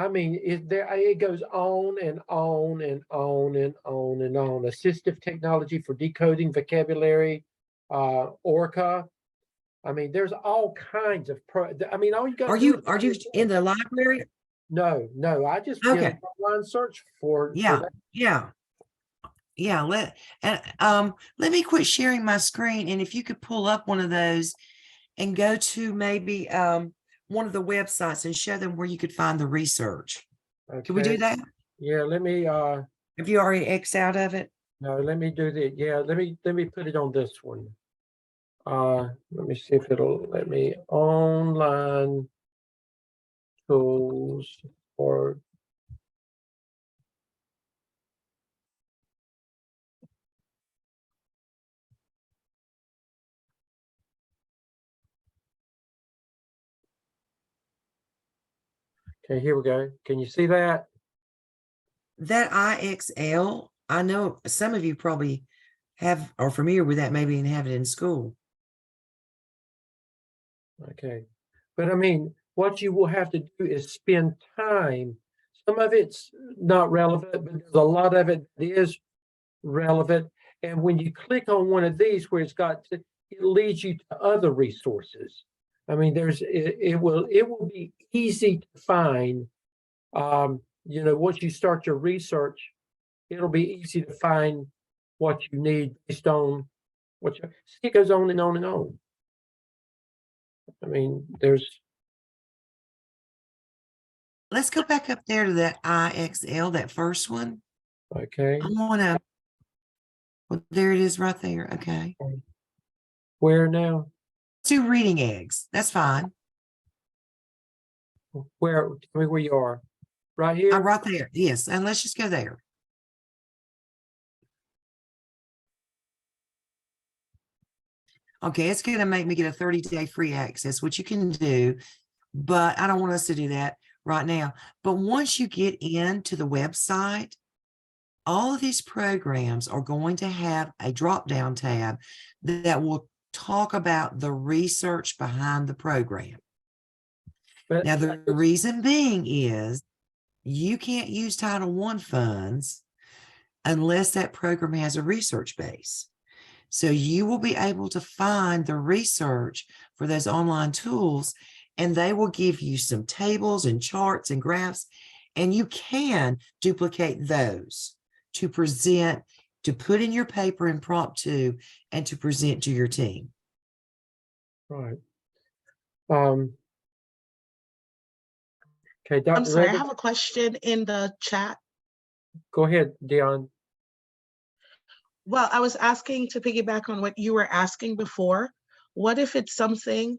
mean, it goes on and on and on and on and on. Assistive technology for decoding vocabulary, Orca. I mean, there's all kinds of I mean, all you got. Are you in the library? No, I just did Okay. an online search for Yeah, that. yeah. Let me quit sharing my screen, and if you could pull up one of those and go to maybe one of the websites and show them where you could find the research. Okay. Can we do that? Yeah, let me Have you already X'd out of it? no, let me do that. Yeah, let me put it on this one. Let me see if it'll let me. Online tools for okay, here we go. Can you see that? That IXL, I know some of you probably are familiar with that, maybe and have it in school. Okay. But I mean, what you will have to do is spend time. Some of it's not relevant, but there's a lot of it that is relevant. And when you click on one of these where it leads you to other resources. I mean, it will be easy to find. Once you start your research, it'll be easy to find what you need based on it goes on and on and on. I mean, Let's go back up there to that IXL, that first one. okay. Well, there it is right there. Okay. Where now? Let's do reading eggs. That's fine. Where? Tell me where you are. Right here? I'm right there. Yes. And let's just go there. Okay. It's going to make me get a 30-day free access, which you can do, but I don't want us to do that right now. But once you get into the website, all of these programs are going to have a drop-down tab that will talk about the research behind the program. But Now, the reason being is you can't use Title I funds unless that program has a research base. So you will be able to find the research for those online tools, and they will give you some tables and charts and graphs, and you can duplicate those to present, to put in your paper impromptu, and to present to your team. right. Okay, Dr. I'm sorry, I Reagan, have a question in the chat. go ahead, Dion. Well, I was asking to piggyback on what you were asking before. What if it's something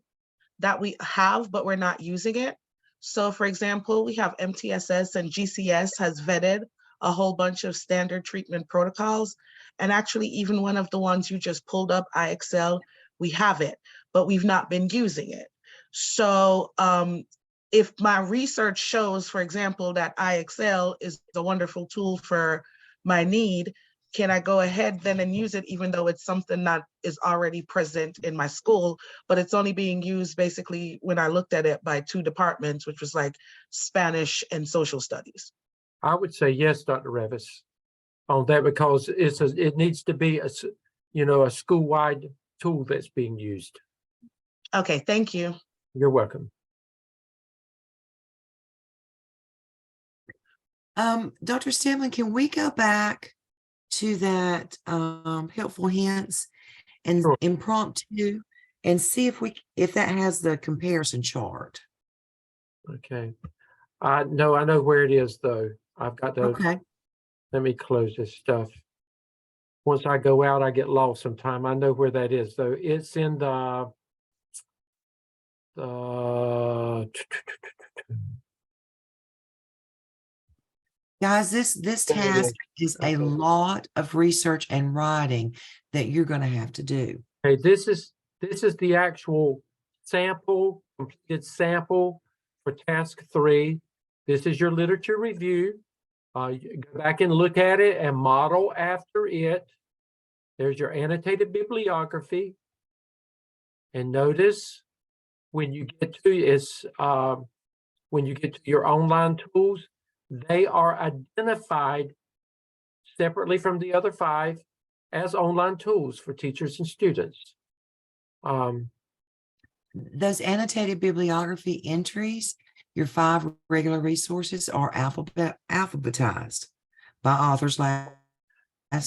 that we have, but we're not using it? So for example, we have MTSS and GCS has vetted a whole bunch of standard treatment protocols. And actually, even one of the ones you just pulled up, IXL, we have it, but we've not been using it. So if my research shows, for example, that IXL is a wonderful tool for my need, can I go ahead then and use it even though it's something that is already present in my school, but it's only being used basically when I looked at it by 2 departments, which was like Spanish and social studies? I would say yes, Dr. Revis, on that, because it needs to be a school-wide tool that's being used. Okay, thank you. You're welcome. Dr. Stemlin, can we go back to that helpful hints and Sure. impromptu and see if that has the comparison chart? Okay. I know where it is though. I've got to. Okay. Let me close this stuff. Once I go out, I get lost sometime. I know where that is though. It's in the Guys, this There it task is. is a lot of research and writing that you're going to have to do. Okay, this is the actual sample, completed sample. for task 3. This is your literature review. You go back and look at it and model after it. There's your annotated bibliography. And notice when you get to your online tools, they are identified separately from the other 5 as online tools for teachers and students. Those annotated bibliography entries, your 5 regular resources, are alphabetized by author's last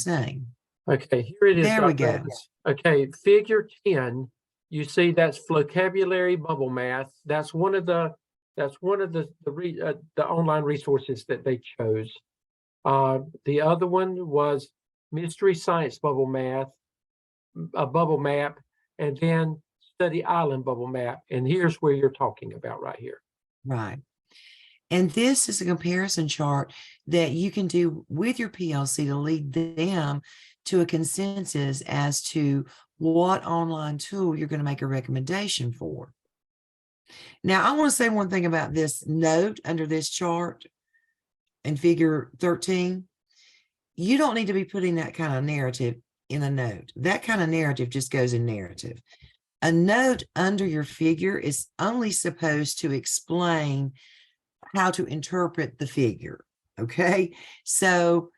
name. Okay, here it is. There we go. Okay, figure 10, you see that's vocabulary bubble math. That's one of the online resources that they chose. The other one was mystery science bubble math, a bubble map, and then study island bubble map. And here's where you're talking about right here. Right. And this is a comparison chart that you can do with your PLC to lead them to a consensus as to what online tool you're going to make a recommendation for. Now, I want to say one thing about this note under this chart in figure 13. You don't need to be putting that kind of narrative in a note. That kind of narrative just goes in narrative. A note under your figure is only supposed to explain how to interpret the figure. Okay, so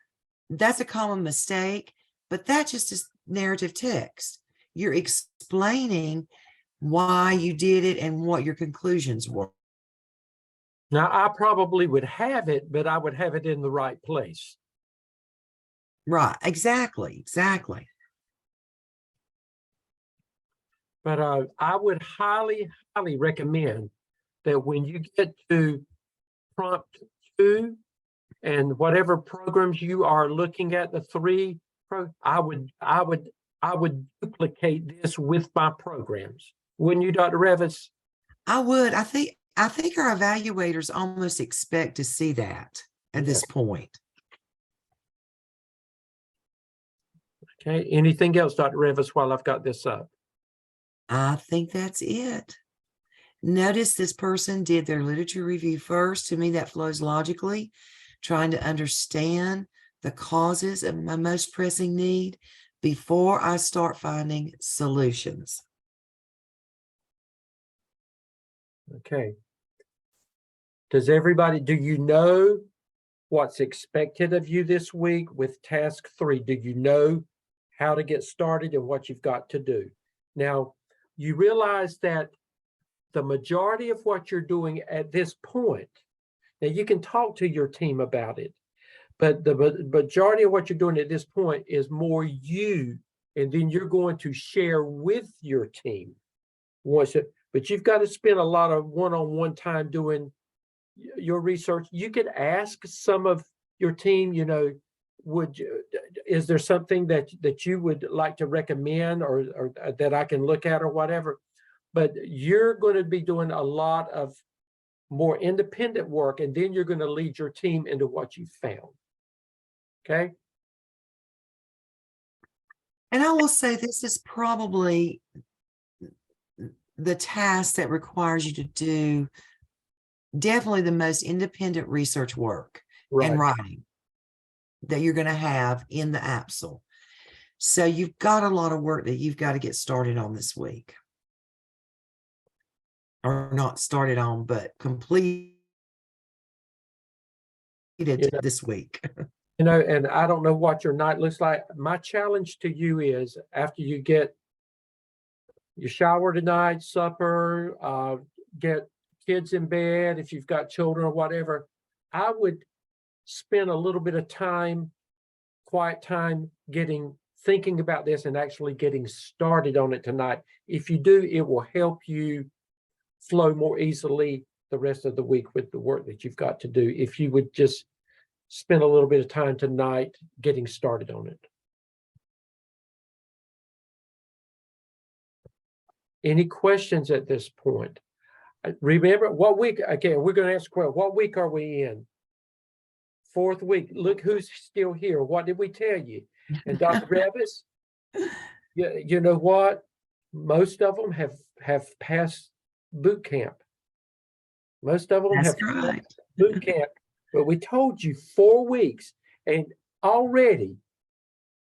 that's a common mistake, but that just is narrative text. You're explaining why you did it and what your conclusions were. Now, I probably would have it, but I would have it in the right place. Right, exactly. But I would highly recommend that when you get to prompt 2 and whatever programs you are looking at, the 3, I would duplicate this with my programs. Wouldn't you, Dr. Revis? I would. I think our evaluators almost expect to see that at this point. Okay. Anything else, Dr. Revis, while I've got this up? I think that's it. Notice this person did their literature review first. To me, that flows logically, trying to understand the causes of my most pressing need before I start finding solutions. Okay. Do you know what's expected of you this week with task 3? Do you know how to get started and what you've got to do? Now, you realize that the majority of what you're doing at this point, now you can talk to your team about it, but the majority of what you're doing at this point is more you, and then you're going to share with your team. But you've got to spend a lot of one-on-one time doing your research. You could ask some of your team, is there something that you would like to recommend or that I can look at or whatever? But you're going to be doing a lot of more independent work, and then you're going to lead your team into what you found. Okay. And I will say this is probably the task that requires you to do definitely the most independent research work and writing that you're going to have in the AAPSL. So you've got a lot of work that you've got to get started on this week. Or not started on, but completed this week. And I don't know what your night looks like. My challenge to you is after you get your shower tonight, supper, get kids in bed, if you've got children or whatever, I would spend a little bit of time, quiet time, thinking about this and actually getting started on it tonight. If you do, it will help you flow more easily the rest of the week with the work that you've got to do. If you would just spend a little bit of time tonight getting started on it. Any questions at this point? Remember what week? Okay, we're going to ask a question. What week are we in? 4th week. Look who's still here. What did we tell you? And Dr. Revis, you know what? Most of them have passed boot camp. Most of them That's have right. boot camp, but we told you 4 weeks, and already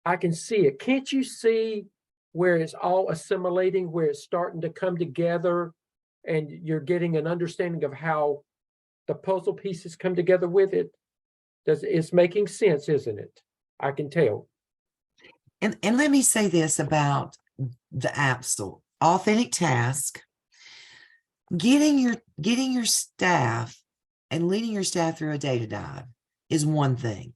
I can see it. Can't you see where it's all assimilating, where it's starting to come together, and you're getting an understanding of how the puzzle pieces come together with it? It's making sense, isn't it? I can tell. And let me say this about the AAPSL Authentic Task. Getting your staff and leading your staff through a data dive is one thing.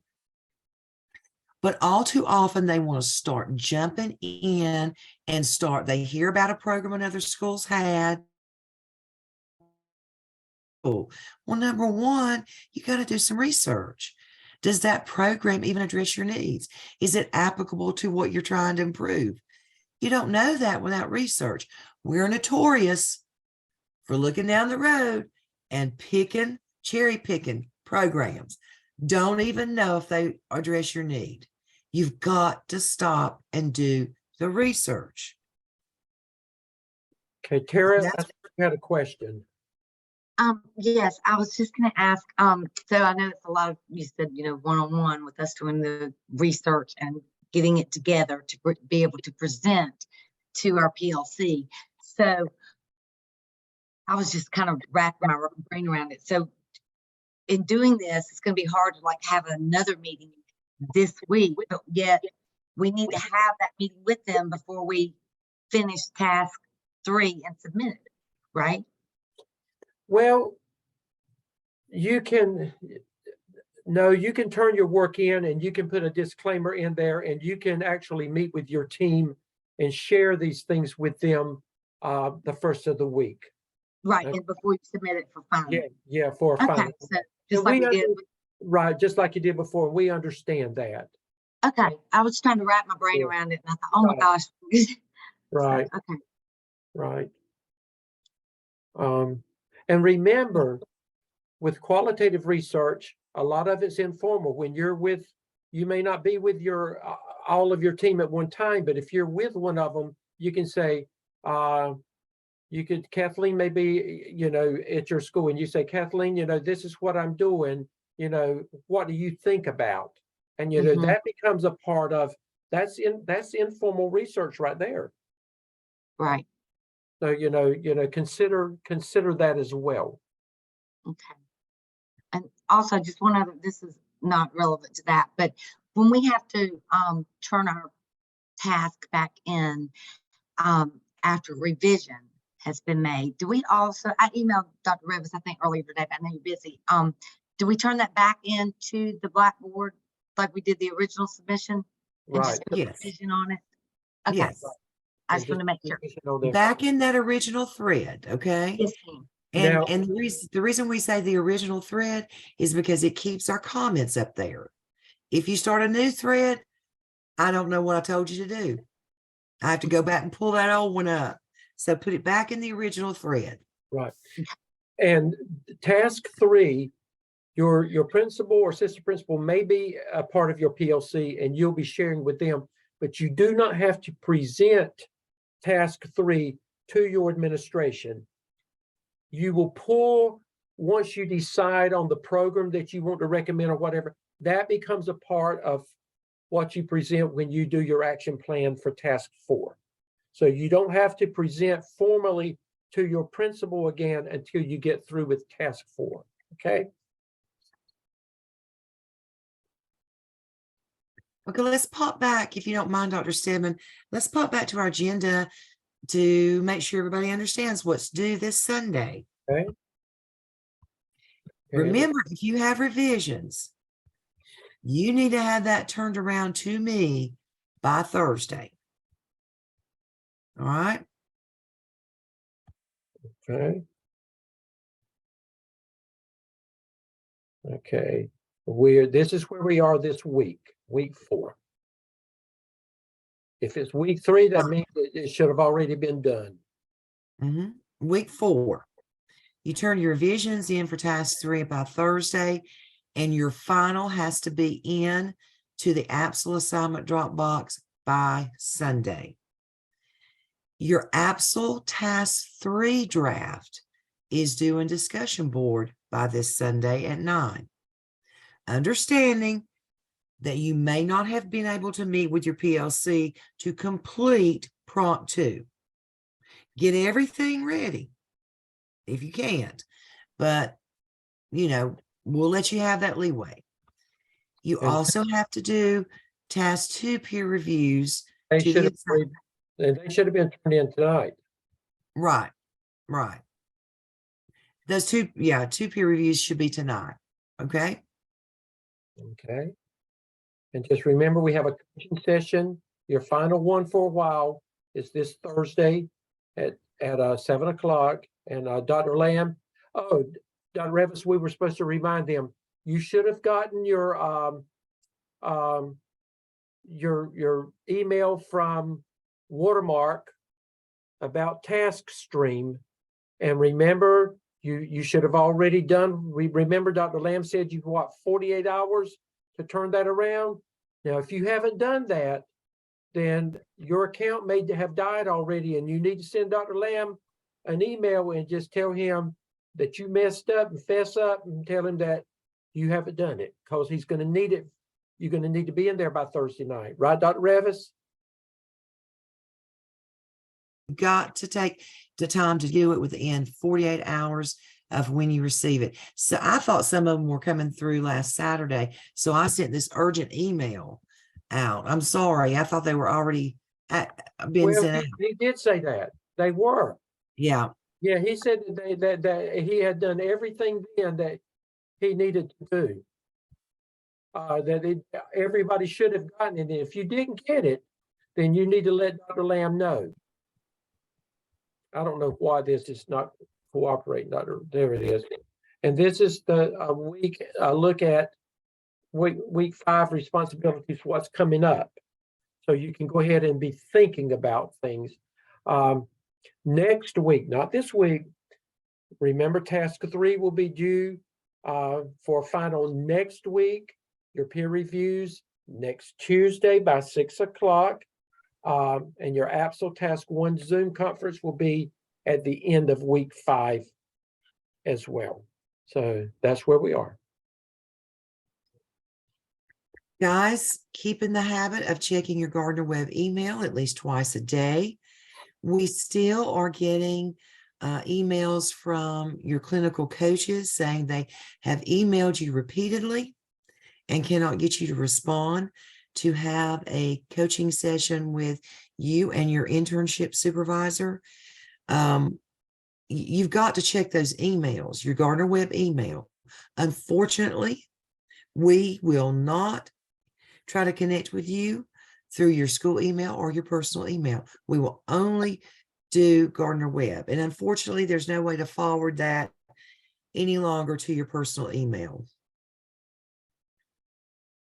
But all too often they want to start jumping in and they hear about a program another school's had. Well, number one, you got to do some research. Does that program even address your needs? Is it applicable to what you're trying to improve? You don't know that without research. We're notorious for looking down the road and cherry picking programs. Don't even know if they address your need. You've got to stop and do the research. Okay, Tara, I had a question. Yes, I was just going to ask, so I know it's a lot of, you said, one-on-one with us doing the research and getting it together to be able to present to our PLC. So I was just kind of wrapping my brain around it. So in doing this, it's going to be hard to have another meeting this week, but yet we need to have that meeting with them before we finish task 3 and submit it, right? Well, you can turn your work in, and you can put a disclaimer in there, and you can actually meet with your team and share these things with them the first of the week. Right, and before you submit it for final. Yeah, for a final. Okay, so just like we did. Right, just like you did before. We understand that. Okay, I was trying to wrap my brain around it, and I thought, oh my gosh. Right. So, okay. Right. And remember, with qualitative research, a lot of it's informal. When you may not be with all of your team at one time, but if you're with one of them, you can say, Kathleen may be, at your school, and you say, Kathleen, this is what I'm doing. What do you think about? And, that becomes a part of, that's informal research right there. Right. So, consider that as well. Okay. And also just one other, this is not relevant to that, but when we have to turn our task back in after revision has been made, do we also, I emailed Dr. Revis, I think earlier today, but I know you're busy. Do we turn that back into the Blackboard like we did the original submission? And Right. just put a revision on it? Okay. Yes. I just want to make sure. Back in that original thread, okay? Yes, ma'am. And the reason we say the original thread is because it keeps our comments up there. If you start a new thread, I don't know what I told you to do. I have to go back and pull that old one up. So put it back in the original thread. Right. And task 3, your principal or assistant principal may be a part of your PLC, and you'll be sharing with them, but you do not have to present task 3 to your administration. You will pull, once you decide on the program that you want to recommend or whatever, that becomes a part of what you present when you do your action plan for task 4. So you don't have to present formally to your principal again until you get through with task 4, okay? Okay, let's pop back, if you don't mind, Dr. Stedman. Let's pop back to our agenda to make sure everybody understands what's due this Sunday. Okay. Remember, if you have revisions, you need to have that turned around to me by Thursday. All right? Okay. Okay. This is where we are this week, week 4. If it's week 3, that means it should have already been done. Week 4. You turn your revisions in for task 3 by Thursday, and your final has to be in to the AAPSL assignment Dropbox by Sunday. Your AAPSL Task 3 draft is doing discussion board by this Sunday at 9. Understanding that you may not have been able to meet with your PLC to complete prompt 2. Get everything ready if you can't, but we'll let you have that leeway. You And- also have to do task 2 peer reviews. They to should the have been turned in tonight. Right. Those 2 peer reviews should be tonight. Okay. Okay. And just remember, we have a coaching session. Your final one for a while is this Thursday at 7 o'clock. And Dr. Lamb, Dr. Revis, we were supposed to remind them, you should have gotten your email from Watermark about Task Stream. And remember, you should have already done. Remember, Dr. Lamb said you've 48 hours to turn that around. Now, if you haven't done that, then your account may have died already, and you need to send Dr. Lamb an email and just tell him that you messed up and fess up and tell him that you haven't done it, because he's going to need it. You're going to need to be in there by Thursday night, right, Dr. Revis? Got to take the time to do it within 48 hours of when you receive it. So I thought some of them were coming through last Saturday. So I sent this urgent email out. I'm sorry. I thought they were already been sent out. He did say that they were. Yeah. Yeah, he said that he had done everything then that he needed to do. Everybody should have gotten it. If you didn't get it, then you need to let Dr. Lamb know. I don't know why this is not cooperating, Doctor. There it is. And this is the week look at week 5 responsibilities, what's coming up. So you can go ahead and be thinking about things. Next week, not this week, remember task 3 will be due for final next week. Your peer reviews next Tuesday by 6 o'clock. And your AAPSL Task 1 Zoom conference will be at the end of week 5 as well. So that's where we are. Guys, keep in the habit of checking your Gardner Web email at least twice a day. We still are getting emails from your clinical coaches saying they have emailed you repeatedly and cannot get you to respond to have a coaching session with you and your internship supervisor. You've got to check those emails, your Gardner Web email. Unfortunately, we will not try to connect with you through your school email or your personal email. We will only do Gardner Web. And unfortunately, there's no way to forward that any longer to your personal email.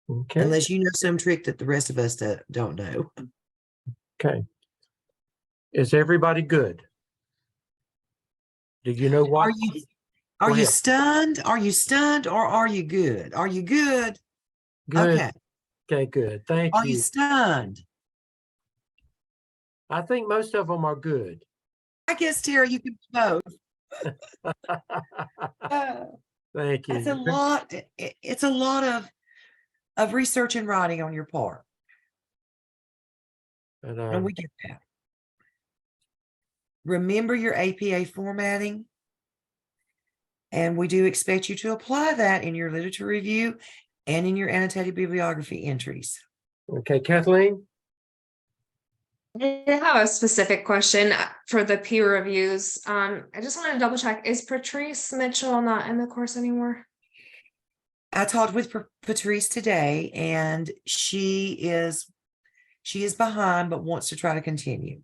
Okay. Unless you know some trick that the rest of us don't know. Okay. Is everybody good? Do you know what? Are Go you ahead. stunned? Are you stunned or are you good? Are you good? Good. Okay. Okay, good. Thank Are you you. stunned? I think most of them are good. I guess, Terry, you can both. Thank you. That's a lot. It's a lot of research and writing on your part. And we get that. Remember your APA formatting. And we do expect you to apply that in your literature review and in your annotated bibliography entries. Okay, Kathleen? I have a specific question for the peer reviews. I just want to double check, is Patrice Mitchell not in the course anymore? I talked with Patrice today, and she is behind, but wants to try to continue.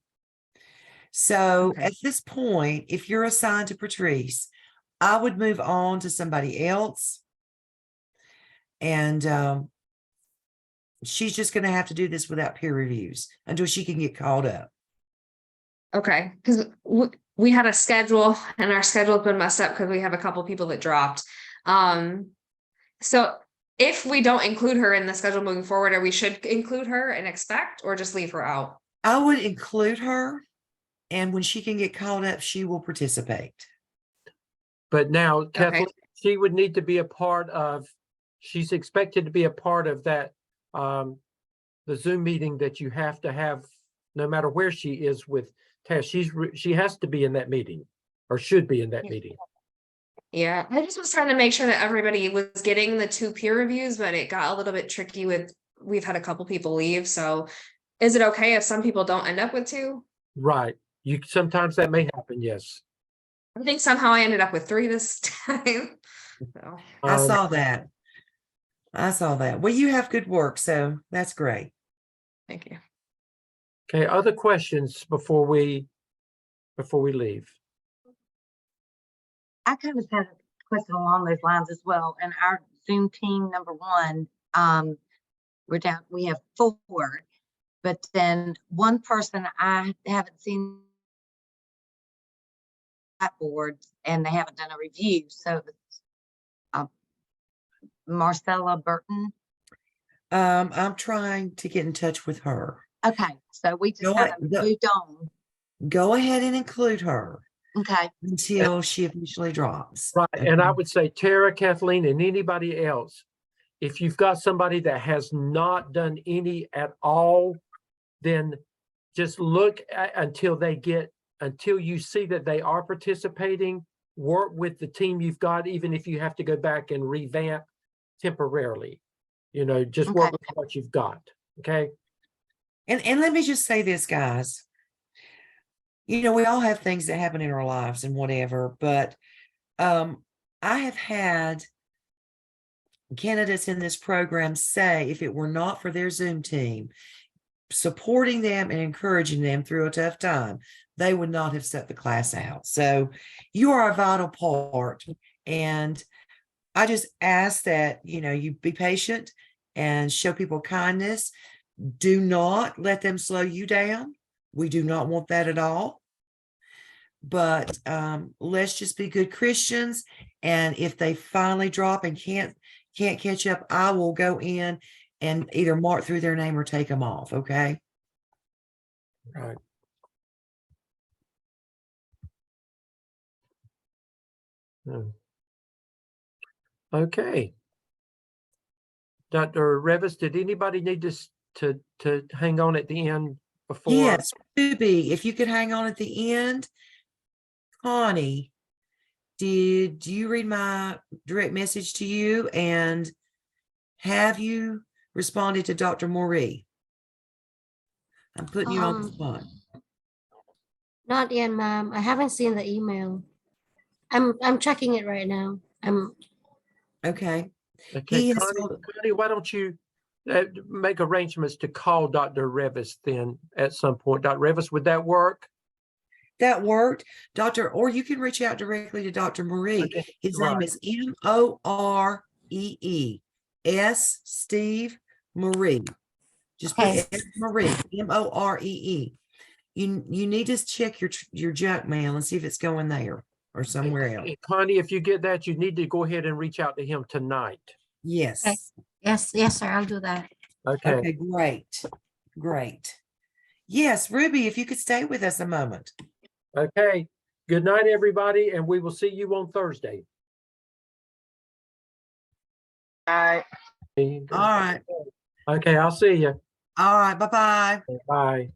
So Okay. at this point, if you're assigned to Patrice, I would move on to somebody else. And she's just going to have to do this without peer reviews until she can get called up. Okay, because we had a schedule and our schedule has been messed up because we have a couple people that dropped. So if we don't include her in the schedule moving forward, or we should include her and expect, or just leave her out? I would include her, and when she can get called up, she will participate. But now Kathleen, she would need to be a part of, she's expected to be a part of that, the Zoom meeting that you have to have, no matter where she is with Tess. She has to be in that meeting, or should be in that meeting. Yeah, I just was trying to make sure that everybody was getting the 2 peer reviews, but it got a little bit tricky with, we've had a couple people leave. So is it okay if some people don't end up with 2? Right. Sometimes that may happen, yes. I think somehow I ended up with 3 this time. So, I Um, saw that. I saw that. Well, you have good work, so that's great. thank you. Okay, other questions before we leave? I kind of had a question along those lines as well. And our Zoom team number 1, we have 4, but then one person I haven't seen board and they haven't done a review. So it's Marcella Burton. I'm trying to get in touch with her. Okay, so we just haven't moved on. Go ahead and include her Okay. until she officially drops. Right. Okay? And I would say Tara, Kathleen, and anybody else, if you've got somebody that has not done any at all, then just look until you see that they are participating. Work with the team you've got, even if you have to go back and revamp temporarily. Just work with what you've got. Okay. And let me just say this, guys. We all have things that happen in our lives and whatever, but I have had candidates in this program say if it were not for their Zoom team supporting them and encouraging them through a tough time, they would not have set the class out. So you are a vital part. And I just ask that, you be patient and show people kindness. Do not let them slow you down. We do not want that at all. But let's just be good Christians. And if they finally drop and can't catch up, I will go in and either mark through their name or take them off. Okay. Right. Okay. Dr. Revis, did anybody need to hang on at the end before? Yes, Ruby, if you could hang on at the end. Connie, did you read my direct message to you, and have you responded to Dr. Moree? I'm putting you on the spot. Not yet, ma'am. I haven't seen the email. I'm checking it right now. Okay. Okay, He has Connie, why don't you make arrangements to call Dr. Revis then at some point? Dr. Revis, would that work? That worked, or you can reach out directly to Dr. Moree. Okay, His right. name is Moree. S. Steve Moree. Just put Okay. S. Moree, Moree. You need to check your junk mail and see if it's going there or somewhere else. Connie, if you get that, you need to go ahead and reach out to him tonight. Yes. Okay. Yes, sir. I'll do that. Okay. Okay, great. Yes, Ruby, if you could stay with us a moment. Okay. Good night, everybody, and we will see you on Thursday. All right. All right. Okay, I'll see you. All right. Bye-bye. Bye.